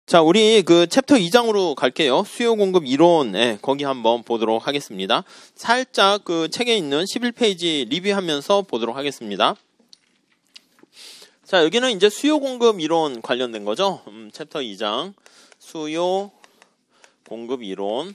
자, 우리 그 챕터 2장으로 갈게요. 수요 공급 이론, 거기 한번 보도록 하겠습니다. 살짝 그 책에 있는 11페이지 리뷰하면서 보도록 하겠습니다. 자, 여기는 이제 수요 공급 이론 관련된 거죠. 챕터 2장 수요 공급 이론.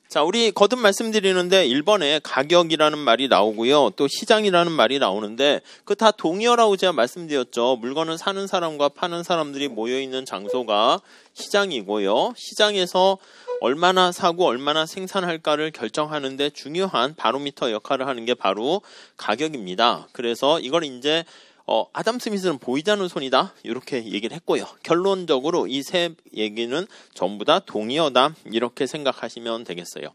자, 우리 거듭 말씀드리는데 1번에 가격이라는 말이 나오고요. 또 시장이라는 말이 나오는데 그 다 동의어라고 제가 말씀드렸죠. 물건을 사는 사람과 파는 사람들이 모여있는 장소가 시장이고요. 시장에서 얼마나 사고 얼마나 생산할까를 결정하는데 중요한 바로미터 역할을 하는 게 바로 가격입니다. 그래서 이걸 이제 아담 스미스는 보이지 않는 손이다 이렇게 얘기를 했고요. 결론적으로 이 세 얘기는 전부 다 동의어다 이렇게 생각하시면 되겠어요.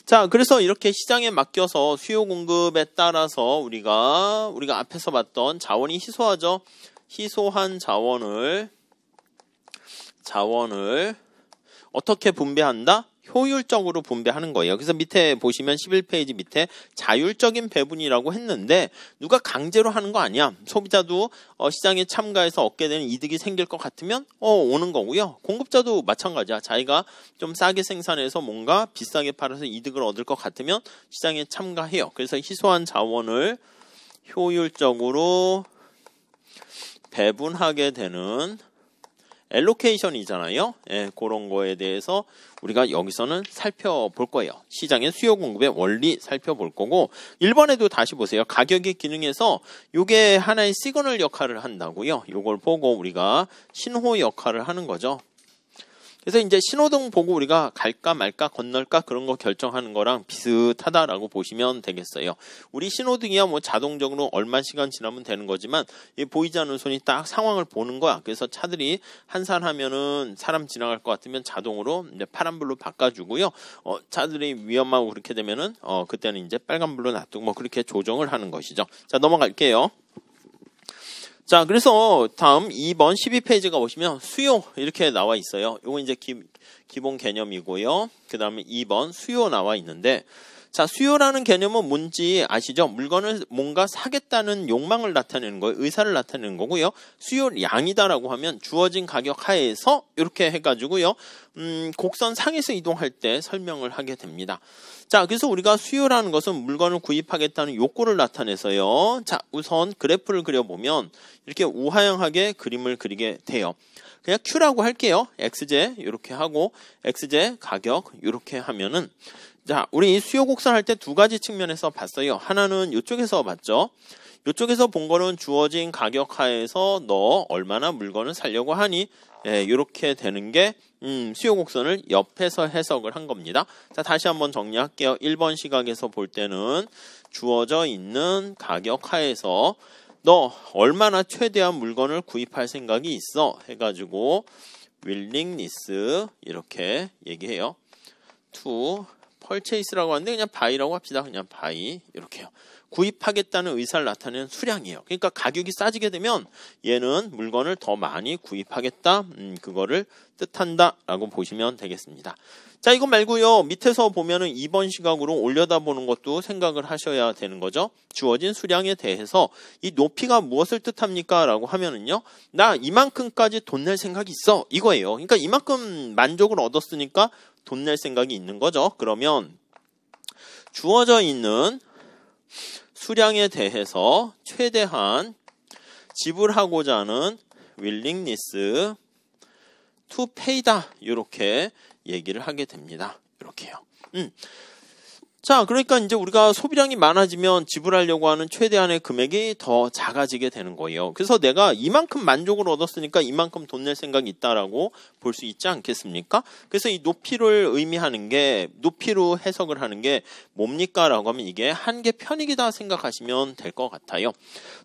자, 그래서 이렇게 시장에 맡겨서 수요 공급에 따라서 우리가 앞에서 봤던 자원이 희소하죠. 희소한 자원을 어떻게 분배한다? 효율적으로 분배하는 거예요. 그래서 밑에 보시면 11페이지 밑에 자율적인 배분이라고 했는데 누가 강제로 하는 거 아니야. 소비자도 시장에 참가해서 얻게 되는 이득이 생길 것 같으면 오는 거고요. 공급자도 마찬가지야. 자기가 좀 싸게 생산해서 뭔가 비싸게 팔아서 이득을 얻을 것 같으면 시장에 참가해요. 그래서 희소한 자원을 효율적으로 배분하게 되는 엘로케이션이잖아요. 그런 거에 대해서 우리가 여기서는 살펴볼 거예요. 시장의 수요 공급의 원리 살펴볼 거고 1번에도 다시 보세요. 가격의 기능에서 이게 하나의 시그널 역할을 한다고요. 이걸 보고 우리가 신호 역할을 하는 거죠. 그래서 이제 신호등 보고 우리가 갈까 말까 건널까 그런 거 결정하는 거랑 비슷하다라고 보시면 되겠어요. 우리 신호등이야 뭐 자동적으로 얼마 시간 지나면 되는 거지만 보이지 않는 손이 딱 상황을 보는 거야. 그래서 차들이 한산하면은 사람 지나갈 것 같으면 자동으로 이제 파란불로 바꿔주고요. 차들이 위험하고 그렇게 되면은 그때는 이제 빨간불로 놔두고 뭐 그렇게 조정을 하는 것이죠. 자, 넘어갈게요. 자, 그래서 다음 2번 12페이지가 보시면 수요 이렇게 나와 있어요. 이거 이제 기본 개념이고요. 그 다음에 2번 수요 나와 있는데 자, 수요라는 개념은 뭔지 아시죠? 물건을 뭔가 사겠다는 욕망을 나타내는 거예요. 의사를 나타내는 거고요. 수요량이다라고 하면 주어진 가격 하에서 이렇게 해가지고요. 곡선 상에서 이동할 때 설명을 하게 됩니다. 자, 그래서 우리가 수요라는 것은 물건을 구입하겠다는 욕구를 나타내서요. 자, 우선 그래프를 그려보면 이렇게 우하향하게 그림을 그리게 돼요. 그냥 Q라고 할게요. XJ 이렇게 하고 XJ 가격 이렇게 하면은 자, 우리 수요 곡선 할 때 두 가지 측면에서 봤어요. 하나는 이쪽에서 봤죠. 이쪽에서 본 거는 주어진 가격 하에서 너 얼마나 물건을 사려고 하니 이렇게 되는 게 수요 곡선을 옆에서 해석을 한 겁니다. 자, 다시 한번 정리할게요. 1번 시각에서 볼 때는 주어져 있는 가격 하에서 너 얼마나 최대한 물건을 구입할 생각이 있어 해가지고 willingness 이렇게 얘기해요. to purchase라고 하는데 그냥 buy라고 합시다. 그냥 buy 이렇게요. 구입하겠다는 의사를 나타내는 수량이에요. 그러니까 가격이 싸지게 되면 얘는 물건을 더 많이 구입하겠다. 그거를 뜻한다 라고 보시면 되겠습니다. 자, 이거 말고요. 밑에서 보면은 2번 시각으로 올려다보는 것도 생각을 하셔야 되는 거죠. 주어진 수량에 대해서 이 높이가 무엇을 뜻합니까? 라고 하면은요. 나 이만큼까지 돈 낼 생각이 있어. 이거예요. 그러니까 이만큼 만족을 얻었으니까 돈 낼 생각이 있는 거죠. 그러면 주어져 있는 수량에 대해서 최대한 지불하고자 하는 willingness to pay다 이렇게 얘기를 하게 됩니다. 이렇게요. 자, 그러니까 이제 우리가 소비량이 많아지면 지불하려고 하는 최대한의 금액이 더 작아지게 되는 거예요. 그래서 내가 이만큼 만족을 얻었으니까 이만큼 돈 낼 생각이 있다라고 볼 수 있지 않겠습니까? 그래서 이 높이를 의미하는 게 높이로 해석을 하는 게 뭡니까? 라고 하면 이게 한계 편익이다 생각하시면 될 것 같아요.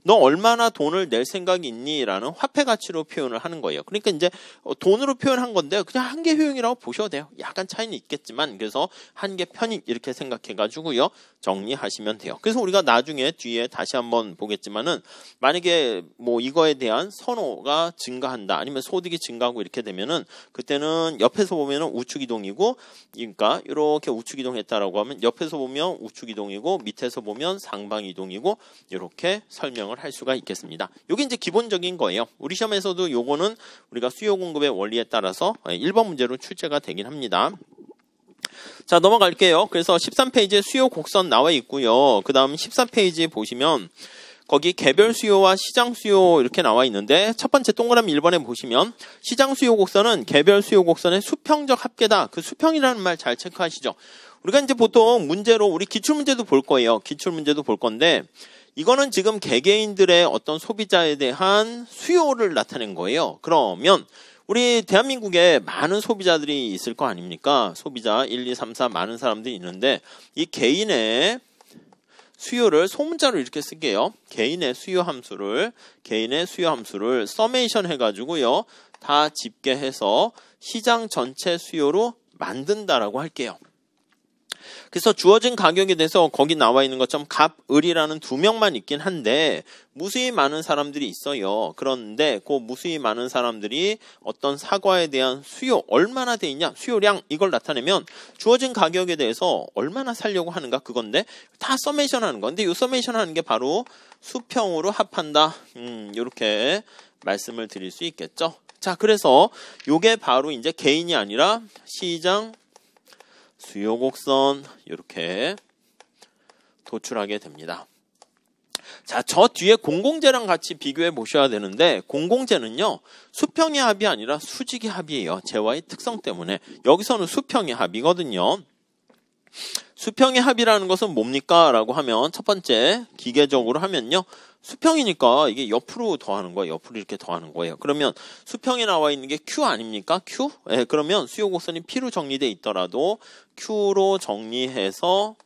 너 얼마나 돈을 낼 생각이 있니? 라는 화폐 가치로 표현을 하는 거예요. 그러니까 이제 돈으로 표현한 건데 그냥 한계 효용이라고 보셔도 돼요. 약간 차이는 있겠지만 그래서 한계 편익 이렇게 생각해 이렇게 해가지고요 정리하시면 돼요. 그래서 우리가 나중에 뒤에 다시 한번 보겠지만은 만약에 뭐 이거에 대한 선호가 증가한다 아니면 소득이 증가하고 이렇게 되면은 그때는 옆에서 보면은 우측 이동이고 그러니까 이렇게 우측 이동했다라고 하면 옆에서 보면 우측 이동이고 밑에서 보면 상방 이동이고 이렇게 설명을 할 수가 있겠습니다. 이게 이제 기본적인 거예요. 우리 시험에서도 요거는 우리가 수요 공급의 원리에 따라서 1번 문제로 출제가 되긴 합니다. 자, 넘어갈게요. 그래서 13페이지에 수요 곡선 나와 있고요. 그 다음 14페이지 보시면 거기 개별 수요와 시장 수요 이렇게 나와 있는데 첫 번째 동그라미 1번에 보시면 시장 수요 곡선은 개별 수요 곡선의 수평적 합계다. 그 수평이라는 말 잘 체크하시죠. 우리가 이제 보통 문제로 우리 기출문제도 볼 거예요. 기출문제도 볼 건데 이거는 지금 개개인들의 어떤 소비자에 대한 수요를 나타낸 거예요. 그러면 우리 대한민국에 많은 소비자들이 있을 거 아닙니까? 소비자 1, 2, 3, 4 많은 사람들이 있는데 이 개인의 수요를 소문자로 이렇게 쓸게요. 개인의 수요 함수를 서메이션 해가지고요. 다 집계해서 시장 전체 수요로 만든다라고 할게요. 그래서 주어진 가격에 대해서 거기 나와 있는 것처럼 갑, 을이라는 두 명만 있긴 한데 무수히 많은 사람들이 있어요. 그런데 그 무수히 많은 사람들이 어떤 사과에 대한 수요 얼마나 돼 있냐 수요량 이걸 나타내면 주어진 가격에 대해서 얼마나 살려고 하는가 그건데 다 서메이션 하는 건데 이 서메이션 하는 게 바로 수평으로 합한다. 이렇게 말씀을 드릴 수 있겠죠. 자, 그래서 요게 바로 이제 개인이 아니라 시장 수요 곡선 이렇게 도출하게 됩니다. 자, 저 뒤에 공공재랑 같이 비교해 보셔야 되는데 공공재는요 수평의 합이 아니라 수직의 합이에요. 재와의 특성 때문에 여기서는 수평의 합이거든요. 수평의 합이라는 것은 뭡니까? 라고 하면 첫 번째 기계적으로 하면요 수평이니까 이게 옆으로 더하는 거예요. 옆으로 이렇게 더하는 거예요. 그러면 수평에 나와 있는 게 Q 아닙니까? Q? 네, 그러면 수요 곡선이 P로 정리되어 있더라도 Q로 정리해서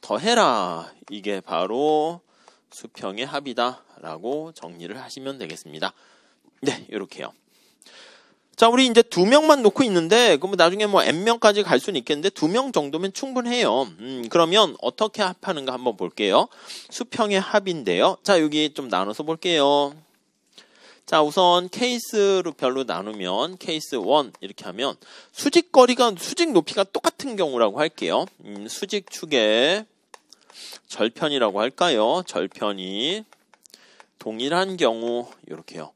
더해라. 이게 바로 수평의 합이다. 라고 정리를 하시면 되겠습니다. 네, 이렇게요. 자, 우리 이제 2명만 놓고 있는데, 그럼 나중에 뭐 N명까지 갈 수는 있겠는데, 2명 정도면 충분해요. 그러면 어떻게 합하는가 한번 볼게요. 수평의 합인데요. 자, 여기 좀 나눠서 볼게요. 자, 우선 케이스로 별로 나누면, 케이스 1 이렇게 하면, 수직 높이가 똑같은 경우라고 할게요. 수직축의 절편이라고 할까요? 절편이 동일한 경우, 이렇게요.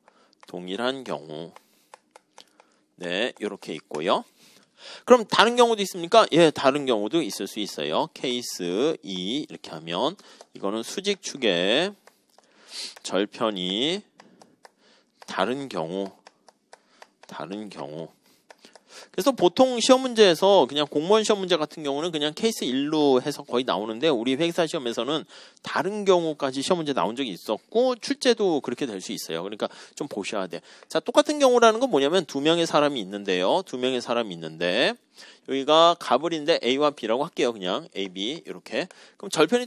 동일한 경우. 네, 이렇게 있고요. 그럼 다른 경우도 있습니까? 예, 다른 경우도 있을 수 있어요. 케이스 2 이렇게 하면 이거는 수직축의 절편이 다른 경우. 그래서 보통 시험 문제에서 그냥 공무원 시험 문제 같은 경우는 그냥 케이스 1로 해서 거의 나오는데 우리 회계사 시험에서는 다른 경우까지 시험 문제 나온 적이 있었고 출제도 그렇게 될 수 있어요. 그러니까 좀 보셔야 돼. 자, 똑같은 경우라는 건 뭐냐면 2명의 사람이 있는데요. 2명의 사람이 있는데 여기가 가불인데 A와 B라고 할게요. 그냥 A, B 이렇게. 그럼 절편이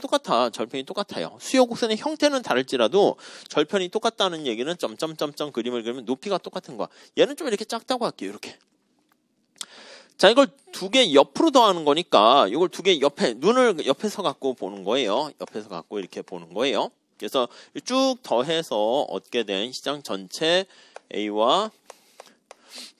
똑같아요. 수요 곡선의 형태는 다를지라도 절편이 똑같다는 얘기는 점점점점 그림을 그리면 높이가 똑같은 거야. 얘는 좀 이렇게 작다고 할게요. 이렇게. 자, 이걸 두 개 옆으로 더하는 거니까 이걸 두 개 옆에 눈을 옆에서 갖고 보는 거예요. 옆에서 갖고 이렇게 보는 거예요. 그래서 쭉 더해서 얻게 된 시장 전체 A와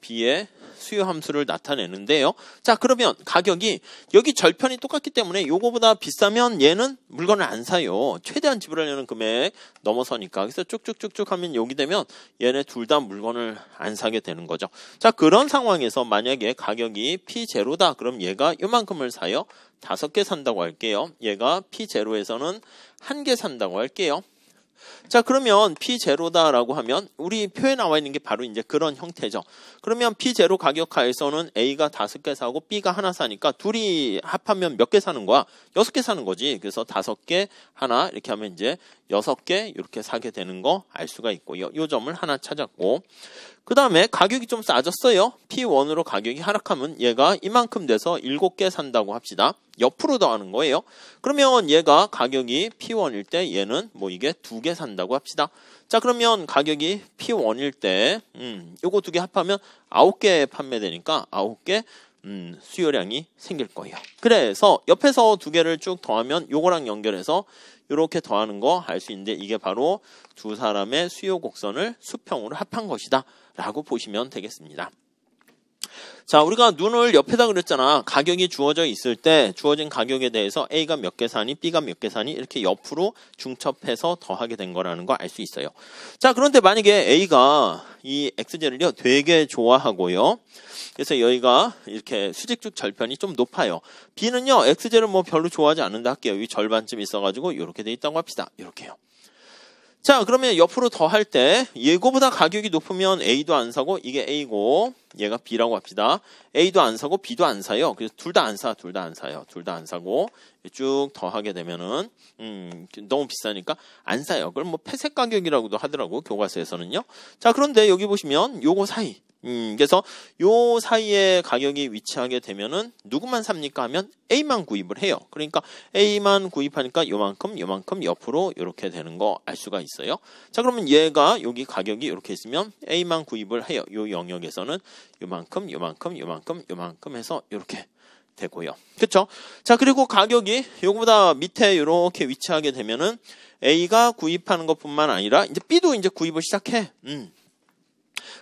B의 수요 함수를 나타내는데요. 자, 그러면 가격이 여기 절편이 똑같기 때문에 요거보다 비싸면 얘는 물건을 안 사요. 최대한 지불하려는 금액 넘어서니까. 그래서 쭉쭉쭉쭉 하면 여기 되면 얘네 둘 다 물건을 안 사게 되는 거죠. 자, 그런 상황에서 만약에 가격이 P0다. 그럼 얘가 요만큼을 사요. 5개 산다고 할게요. 얘가 P0에서는 1개 산다고 할게요. 자, 그러면 P0다라고 하면 우리 표에 나와 있는 게 바로 이제 그런 형태죠. 그러면 P0 가격하에서는 A가 5개 사고 B가 하나 사니까 둘이 합하면 몇 개 사는 거야? 6개 사는 거지. 그래서 5개 하나 이렇게 하면 이제 6개 이렇게 사게 되는 거 알 수가 있고요. 요 점을 하나 찾았고 그 다음에 가격이 좀 싸졌어요. P1으로 가격이 하락하면 얘가 이만큼 돼서 7개 산다고 합시다. 옆으로 더하는 거예요. 그러면 얘가 가격이 P1일 때 얘는 뭐 이게 2개 산다고 합시다. 자, 그러면 가격이 P1일 때 요거 2개 합하면 9개 판매되니까 9개 수요량이 생길 거예요. 그래서 옆에서 두 개를 쭉 더하면 요거랑 연결해서 이렇게 더하는 거 알 수 있는데 이게 바로 두 사람의 수요 곡선을 수평으로 합한 것이다 라고 보시면 되겠습니다. 자, 우리가 눈을 옆에다 그렸잖아. 가격이 주어져 있을 때 주어진 가격에 대해서 A가 몇 계산이, B가 몇 계산이 이렇게 옆으로 중첩해서 더하게 된 거라는 거 알 수 있어요. 자, 그런데 만약에 A가 이 XZ를요 되게 좋아하고요. 그래서 여기가 이렇게 수직축 절편이 좀 높아요. B는요 XZ를 뭐 별로 좋아하지 않는다 할게요. 여기 절반쯤 있어가지고 이렇게 돼 있다고 합시다. 이렇게요. 자, 그러면 옆으로 더 할 때 얘거보다 가격이 높으면 A도 안 사고 이게 A고 얘가 B라고 합시다. A도 안 사고 B도 안 사요. 그래서 둘 다 안 사, 둘 다 안 사요. 둘 다 안 사고 쭉 더하게 되면은 너무 비싸니까 안 사요. 그럼 뭐 폐쇄 가격이라고도 하더라고 교과서에서는요. 자, 그런데 여기 보시면 요거 사이 그래서 요 사이에 가격이 위치하게 되면은 누구만 삽니까 하면 A만 구입을 해요. 그러니까 A만 구입하니까 요만큼 옆으로 이렇게 되는 거 알 수가 있어요. 자, 그러면 얘가 여기 가격이 이렇게 있으면 A만 구입을 해요. 요 영역에서는 요만큼 해서 이렇게 되고요. 그렇죠? 자, 그리고 가격이 요거보다 밑에 이렇게 위치하게 되면은 A가 구입하는 것뿐만 아니라 이제 B도 이제 구입을 시작해.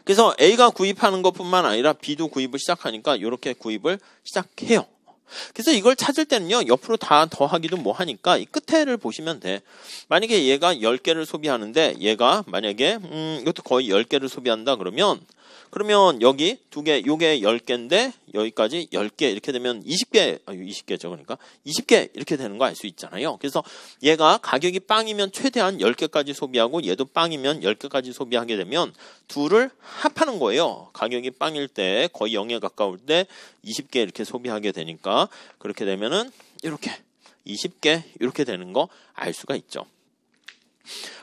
그래서 A가 구입하는 것뿐만 아니라 B도 구입을 시작하니까 이렇게 구입을 시작해요. 그래서 이걸 찾을 때는요 옆으로 다 더하기도 뭐 하니까 이 끝에를 보시면 돼. 만약에 얘가 10개를 소비하는데 얘가 만약에 이것도 거의 10개를 소비한다 그러면 여기 두 개, 요게 10개인데 여기까지 10개 이렇게 되면 20개죠. 그러니까 20개 이렇게 되는 거 알 수 있잖아요. 그래서 얘가 가격이 빵이면 최대한 10개까지 소비하고 얘도 빵이면 10개까지 소비하게 되면 둘을 합하는 거예요. 가격이 빵일 때 거의 0에 가까울 때 20개 이렇게 소비하게 되니까 그렇게 되면은 이렇게 20개 이렇게 되는 거 알 수가 있죠.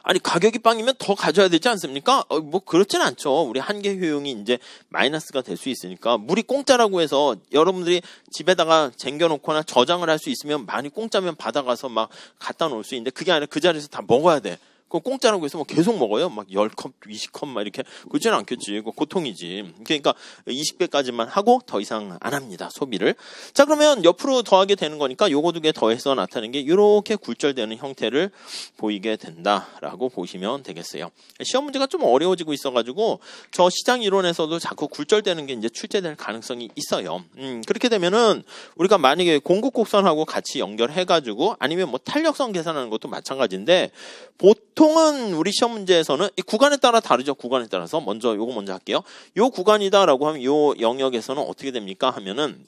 아니 가격이 빵이면 더 가져야 되지 않습니까? 뭐 그렇진 않죠. 우리 한계 효용이 이제 마이너스가 될 수 있으니까 물이 공짜라고 해서 여러분들이 집에다가 쟁겨놓거나 저장을 할 수 있으면 많이 공짜면 받아가서 막 갖다 놓을 수 있는데 그게 아니라 그 자리에서 다 먹어야 돼. 그 공짜라고 해서 뭐 계속 먹어요? 막 10컵, 20컵 막 이렇게. 그렇지는 않겠지. 그거 고통이지. 그러니까 20개까지만 하고 더 이상 안 합니다. 소비를. 자, 그러면 옆으로 더하게 되는 거니까 요거 두 개 더해서 나타내는 게 이렇게 굴절되는 형태를 보이게 된다라고 보시면 되겠어요. 시험 문제가 좀 어려워지고 있어가지고 저 시장 이론에서도 자꾸 굴절되는 게 이제 출제될 가능성이 있어요. 그렇게 되면은 우리가 만약에 공급곡선하고 같이 연결해가지고 아니면 뭐 탄력성 계산하는 것도 마찬가지인데 보통은 우리 시험 문제에서는 이 구간에 따라 다르죠. 구간에 따라서 요거 먼저 할게요. 요 구간이다라고 하면 요 영역에서는 어떻게 됩니까 하면은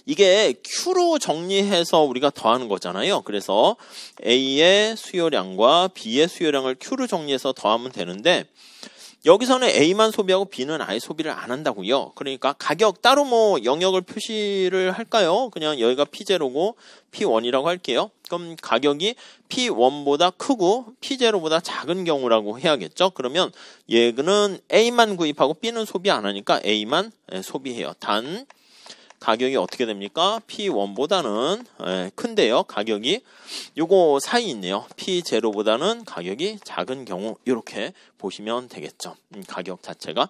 이게 Q로 정리해서 우리가 더하는 거잖아요. 그래서 A의 수요량과 B의 수요량을 Q로 정리해서 더하면 되는데 여기서는 A만 소비하고 B는 아예 소비를 안 한다고요. 그러니까 가격 따로 뭐 영역을 표시를 할까요? 그냥 여기가 P0고 P1이라고 할게요. 그럼 가격이 P1보다 크고 P0보다 작은 경우라고 해야겠죠. 그러면 얘는 A만 구입하고 B는 소비 안 하니까 A만 소비해요. 단 가격이 어떻게 됩니까? P1보다는 큰데요. 가격이 요거 사이 있네요. P0보다는 가격이 작은 경우 이렇게 보시면 되겠죠. 가격 자체가.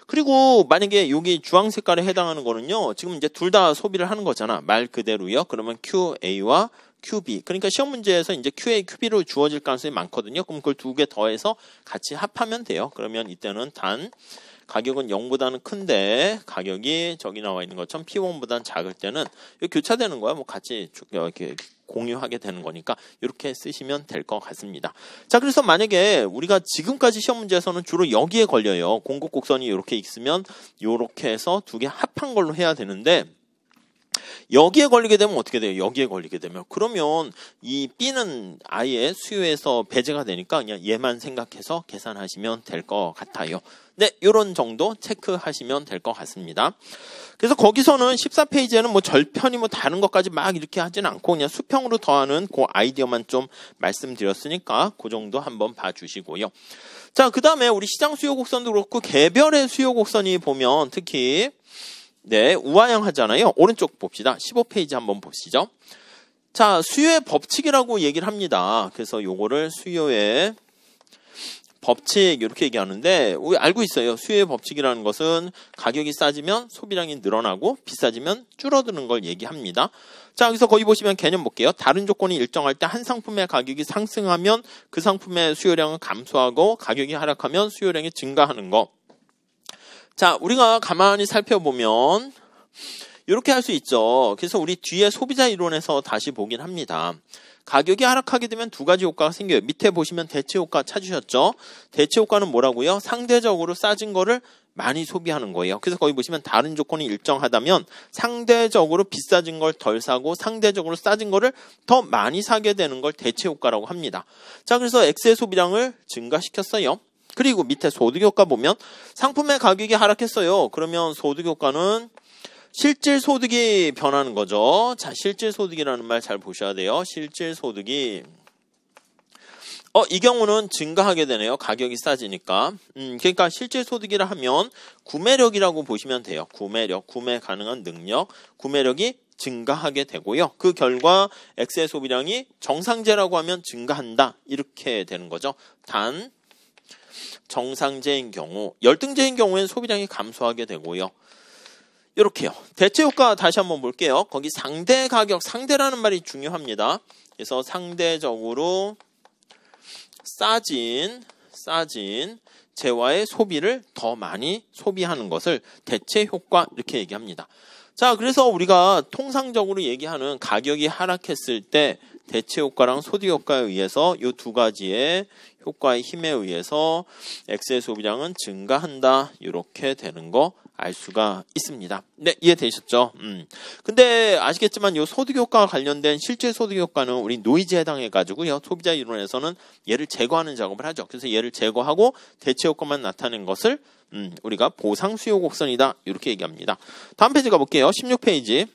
그리고 만약에 여기 주황 색깔에 해당하는 거는요. 지금 이제 둘 다 소비를 하는 거잖아. 말 그대로요. 그러면 QA와 QB. 그러니까 시험 문제에서 이제 QA, QB로 주어질 가능성이 많거든요. 그럼 그걸 두 개 더해서 같이 합하면 돼요. 그러면 이때는 단 가격은 0보다는 큰데 가격이 저기 나와 있는 것처럼 P1보다는 작을 때는 교차되는 거야. 뭐 같이 이렇게 공유하게 되는 거니까 이렇게 쓰시면 될 것 같습니다. 자, 그래서 만약에 우리가 지금까지 시험 문제에서는 주로 여기에 걸려요. 공급곡선이 이렇게 있으면 이렇게 해서 두 개 합한 걸로 해야 되는데 여기에 걸리게 되면 어떻게 돼요? 여기에 걸리게 되면 그러면 이 B는 아예 수요에서 배제가 되니까 그냥 얘만 생각해서 계산하시면 될 것 같아요. 네, 이런 정도 체크하시면 될 것 같습니다. 그래서 거기서는 14페이지에는 뭐 절편이 뭐 다른 것까지 막 이렇게 하진 않고 그냥 수평으로 더하는 그 아이디어만 좀 말씀드렸으니까 그 정도 한번 봐주시고요. 자, 그 다음에 우리 시장 수요 곡선도 그렇고 개별의 수요 곡선이 보면 특히 네, 우하형 하잖아요. 오른쪽 봅시다. 15페이지 한번 보시죠. 자, 수요의 법칙이라고 얘기를 합니다. 그래서 요거를 수요의 법칙 이렇게 얘기하는데 우리 알고 있어요. 수요의 법칙이라는 것은 가격이 싸지면 소비량이 늘어나고 비싸지면 줄어드는 걸 얘기합니다. 자, 여기서 거기 보시면 개념 볼게요. 다른 조건이 일정할 때 한 상품의 가격이 상승하면 그 상품의 수요량은 감소하고 가격이 하락하면 수요량이 증가하는 거. 자, 우리가 가만히 살펴보면 이렇게 할 수 있죠. 그래서 우리 뒤에 소비자 이론에서 다시 보긴 합니다. 가격이 하락하게 되면 두 가지 효과가 생겨요. 밑에 보시면 대체 효과 찾으셨죠? 대체 효과는 뭐라고요? 상대적으로 싸진 거를 많이 소비하는 거예요. 그래서 거기 보시면 다른 조건이 일정하다면 상대적으로 비싸진 걸 덜 사고 상대적으로 싸진 거를 더 많이 사게 되는 걸 대체 효과라고 합니다. 자, 그래서 X의 소비량을 증가시켰어요. 그리고 밑에 소득 효과 보면 상품의 가격이 하락했어요. 그러면 소득 효과는 실질 소득이 변하는 거죠. 자, 실질 소득이라는 말 잘 보셔야 돼요. 실질 소득이 이 경우는 증가하게 되네요. 가격이 싸지니까. 그러니까 실질 소득이라 하면 구매력이라고 보시면 돼요. 구매력, 구매 가능한 능력, 구매력이 증가하게 되고요. 그 결과 X의 소비량이 정상제라고 하면 증가한다. 이렇게 되는 거죠. 단 정상제인 경우, 열등제인 경우에는 소비량이 감소하게 되고요. 이렇게요. 대체 효과 다시 한번 볼게요. 거기 상대 가격, 상대라는 말이 중요합니다. 그래서 상대적으로 싸진 재화의 소비를 더 많이 소비하는 것을 대체 효과 이렇게 얘기합니다. 자, 그래서 우리가 통상적으로 얘기하는 가격이 하락했을 때 대체 효과랑 소득 효과에 의해서 이 두 가지의 효과의 힘에 의해서 X의 소비량은 증가한다. 이렇게 되는 거 알 수가 있습니다. 네, 이해되셨죠? 근데 아시겠지만 이 소득 효과와 관련된 실제 소득 효과는 우리 노이즈에 해당해 가지고요. 소비자 이론에서는 얘를 제거하는 작업을 하죠. 그래서 얘를 제거하고 대체 효과만 나타낸 것을 우리가 보상 수요 곡선이다. 이렇게 얘기합니다. 다음 페이지 가볼게요. 16페이지.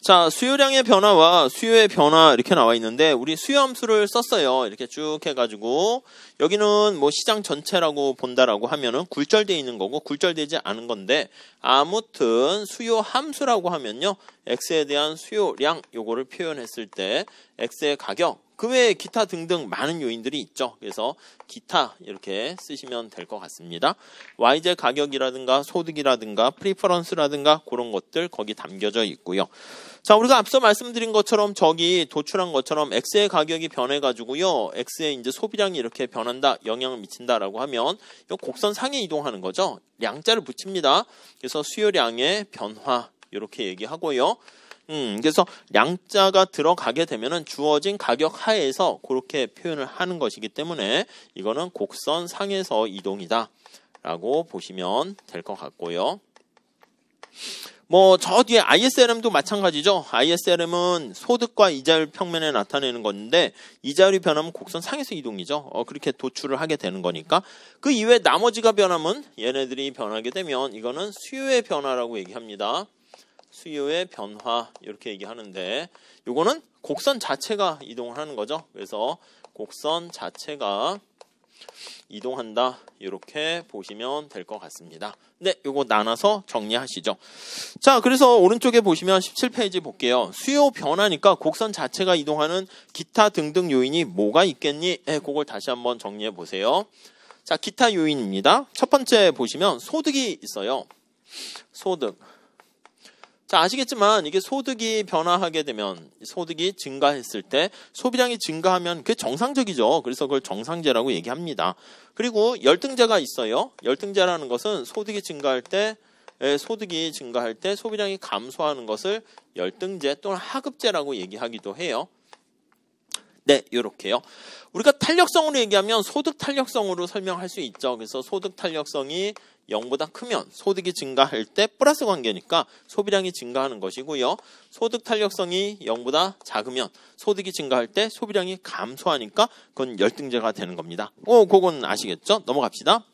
자, 수요량의 변화와 수요의 변화 이렇게 나와 있는데 우리 수요 함수를 썼어요. 이렇게 쭉 해가지고 여기는 뭐 시장 전체라고 본다라고 하면은 굴절되어 있는 거고 굴절되지 않은 건데 아무튼 수요 함수라고 하면요. X에 대한 수요량 요거를 표현했을 때 X의 가격 그 외에 기타 등등 많은 요인들이 있죠. 그래서 기타 이렇게 쓰시면 될 것 같습니다. YZ 가격이라든가 소득이라든가 프리퍼런스라든가 그런 것들 거기 담겨져 있고요. 자, 우리가 앞서 말씀드린 것처럼 저기 도출한 것처럼 X의 가격이 변해가지고요. X의 이제 소비량이 이렇게 변한다, 영향을 미친다라고 하면 이 곡선 상에 이동하는 거죠. 량자를 붙입니다. 그래서 수요량의 변화 이렇게 얘기하고요. 그래서 량자가 들어가게 되면은 주어진 가격 하에서 그렇게 표현을 하는 것이기 때문에 이거는 곡선 상에서 이동이다 라고 보시면 될 것 같고요. 뭐 저 뒤에 ISRM도 마찬가지죠. ISRM은 소득과 이자율 평면에 나타내는 건데 이자율이 변하면 곡선 상에서 이동이죠. 그렇게 도출을 하게 되는 거니까. 그 이외에 나머지가 변하면 얘네들이 변하게 되면 이거는 수요의 변화라고 얘기합니다. 수요의 변화 이렇게 얘기하는데 요거는 곡선 자체가 이동을 하는 거죠. 그래서 곡선 자체가 이동한다 이렇게 보시면 될 것 같습니다. 네, 요거 나눠서 정리하시죠. 자, 그래서 오른쪽에 보시면 17페이지 볼게요. 수요 변화니까 곡선 자체가 이동하는 기타 등등 요인이 뭐가 있겠니? 네, 그걸 다시 한번 정리해 보세요. 자, 기타 요인입니다. 첫 번째 보시면 소득이 있어요. 소득. 자, 아시겠지만 이게 소득이 변화하게 되면 소득이 증가했을 때 소비량이 증가하면 그게 정상적이죠. 그래서 그걸 정상제라고 얘기합니다. 그리고 열등제가 있어요. 열등제라는 것은 소득이 증가할 때 소비량이 감소하는 것을 열등제 또는 하급제라고 얘기하기도 해요. 네, 요렇게요. 우리가 탄력성으로 얘기하면 소득 탄력성으로 설명할 수 있죠. 그래서 소득 탄력성이 0보다 크면 소득이 증가할 때 플러스 관계니까 소비량이 증가하는 것이고요. 소득 탄력성이 0보다 작으면 소득이 증가할 때 소비량이 감소하니까 그건 열등제가 되는 겁니다. 그건 아시겠죠? 넘어갑시다.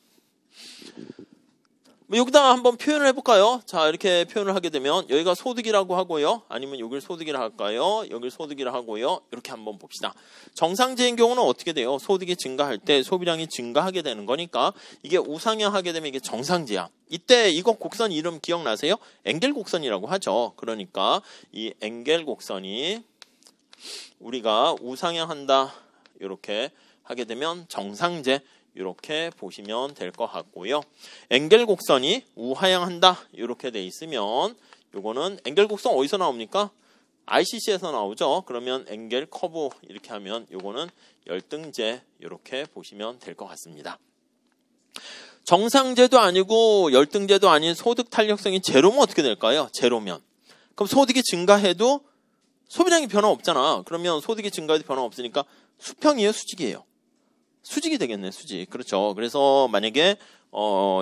여기다가 한번 표현을 해볼까요? 자, 이렇게 표현을 하게 되면 여기가 소득이라고 하고요. 아니면 여기를 소득이라 할까요? 여기를 소득이라 하고요. 이렇게 한번 봅시다. 정상제인 경우는 어떻게 돼요? 소득이 증가할 때 소비량이 증가하게 되는 거니까 이게 우상향하게 되면 이게 정상제야. 이때 이거 곡선 이름 기억나세요? 엥겔 곡선이라고 하죠. 그러니까 이 엥겔 곡선이 우리가 우상향한다 이렇게 하게 되면 정상제 이렇게 보시면 될 것 같고요. 앵겔 곡선이 우하향한다 이렇게 돼 있으면 요거는 앵겔 곡선 어디서 나옵니까? ICC에서 나오죠. 그러면 앵겔 커브 이렇게 하면 요거는 열등제 이렇게 보시면 될 것 같습니다. 정상제도 아니고 열등제도 아닌 소득 탄력성이 제로면 어떻게 될까요? 제로면. 그럼 소득이 증가해도 소비량이 변화 없잖아. 그러면 소득이 증가해도 변화 없으니까 수평이에요, 수직이에요? 수직이 되겠네, 수직. 그렇죠. 그래서 만약에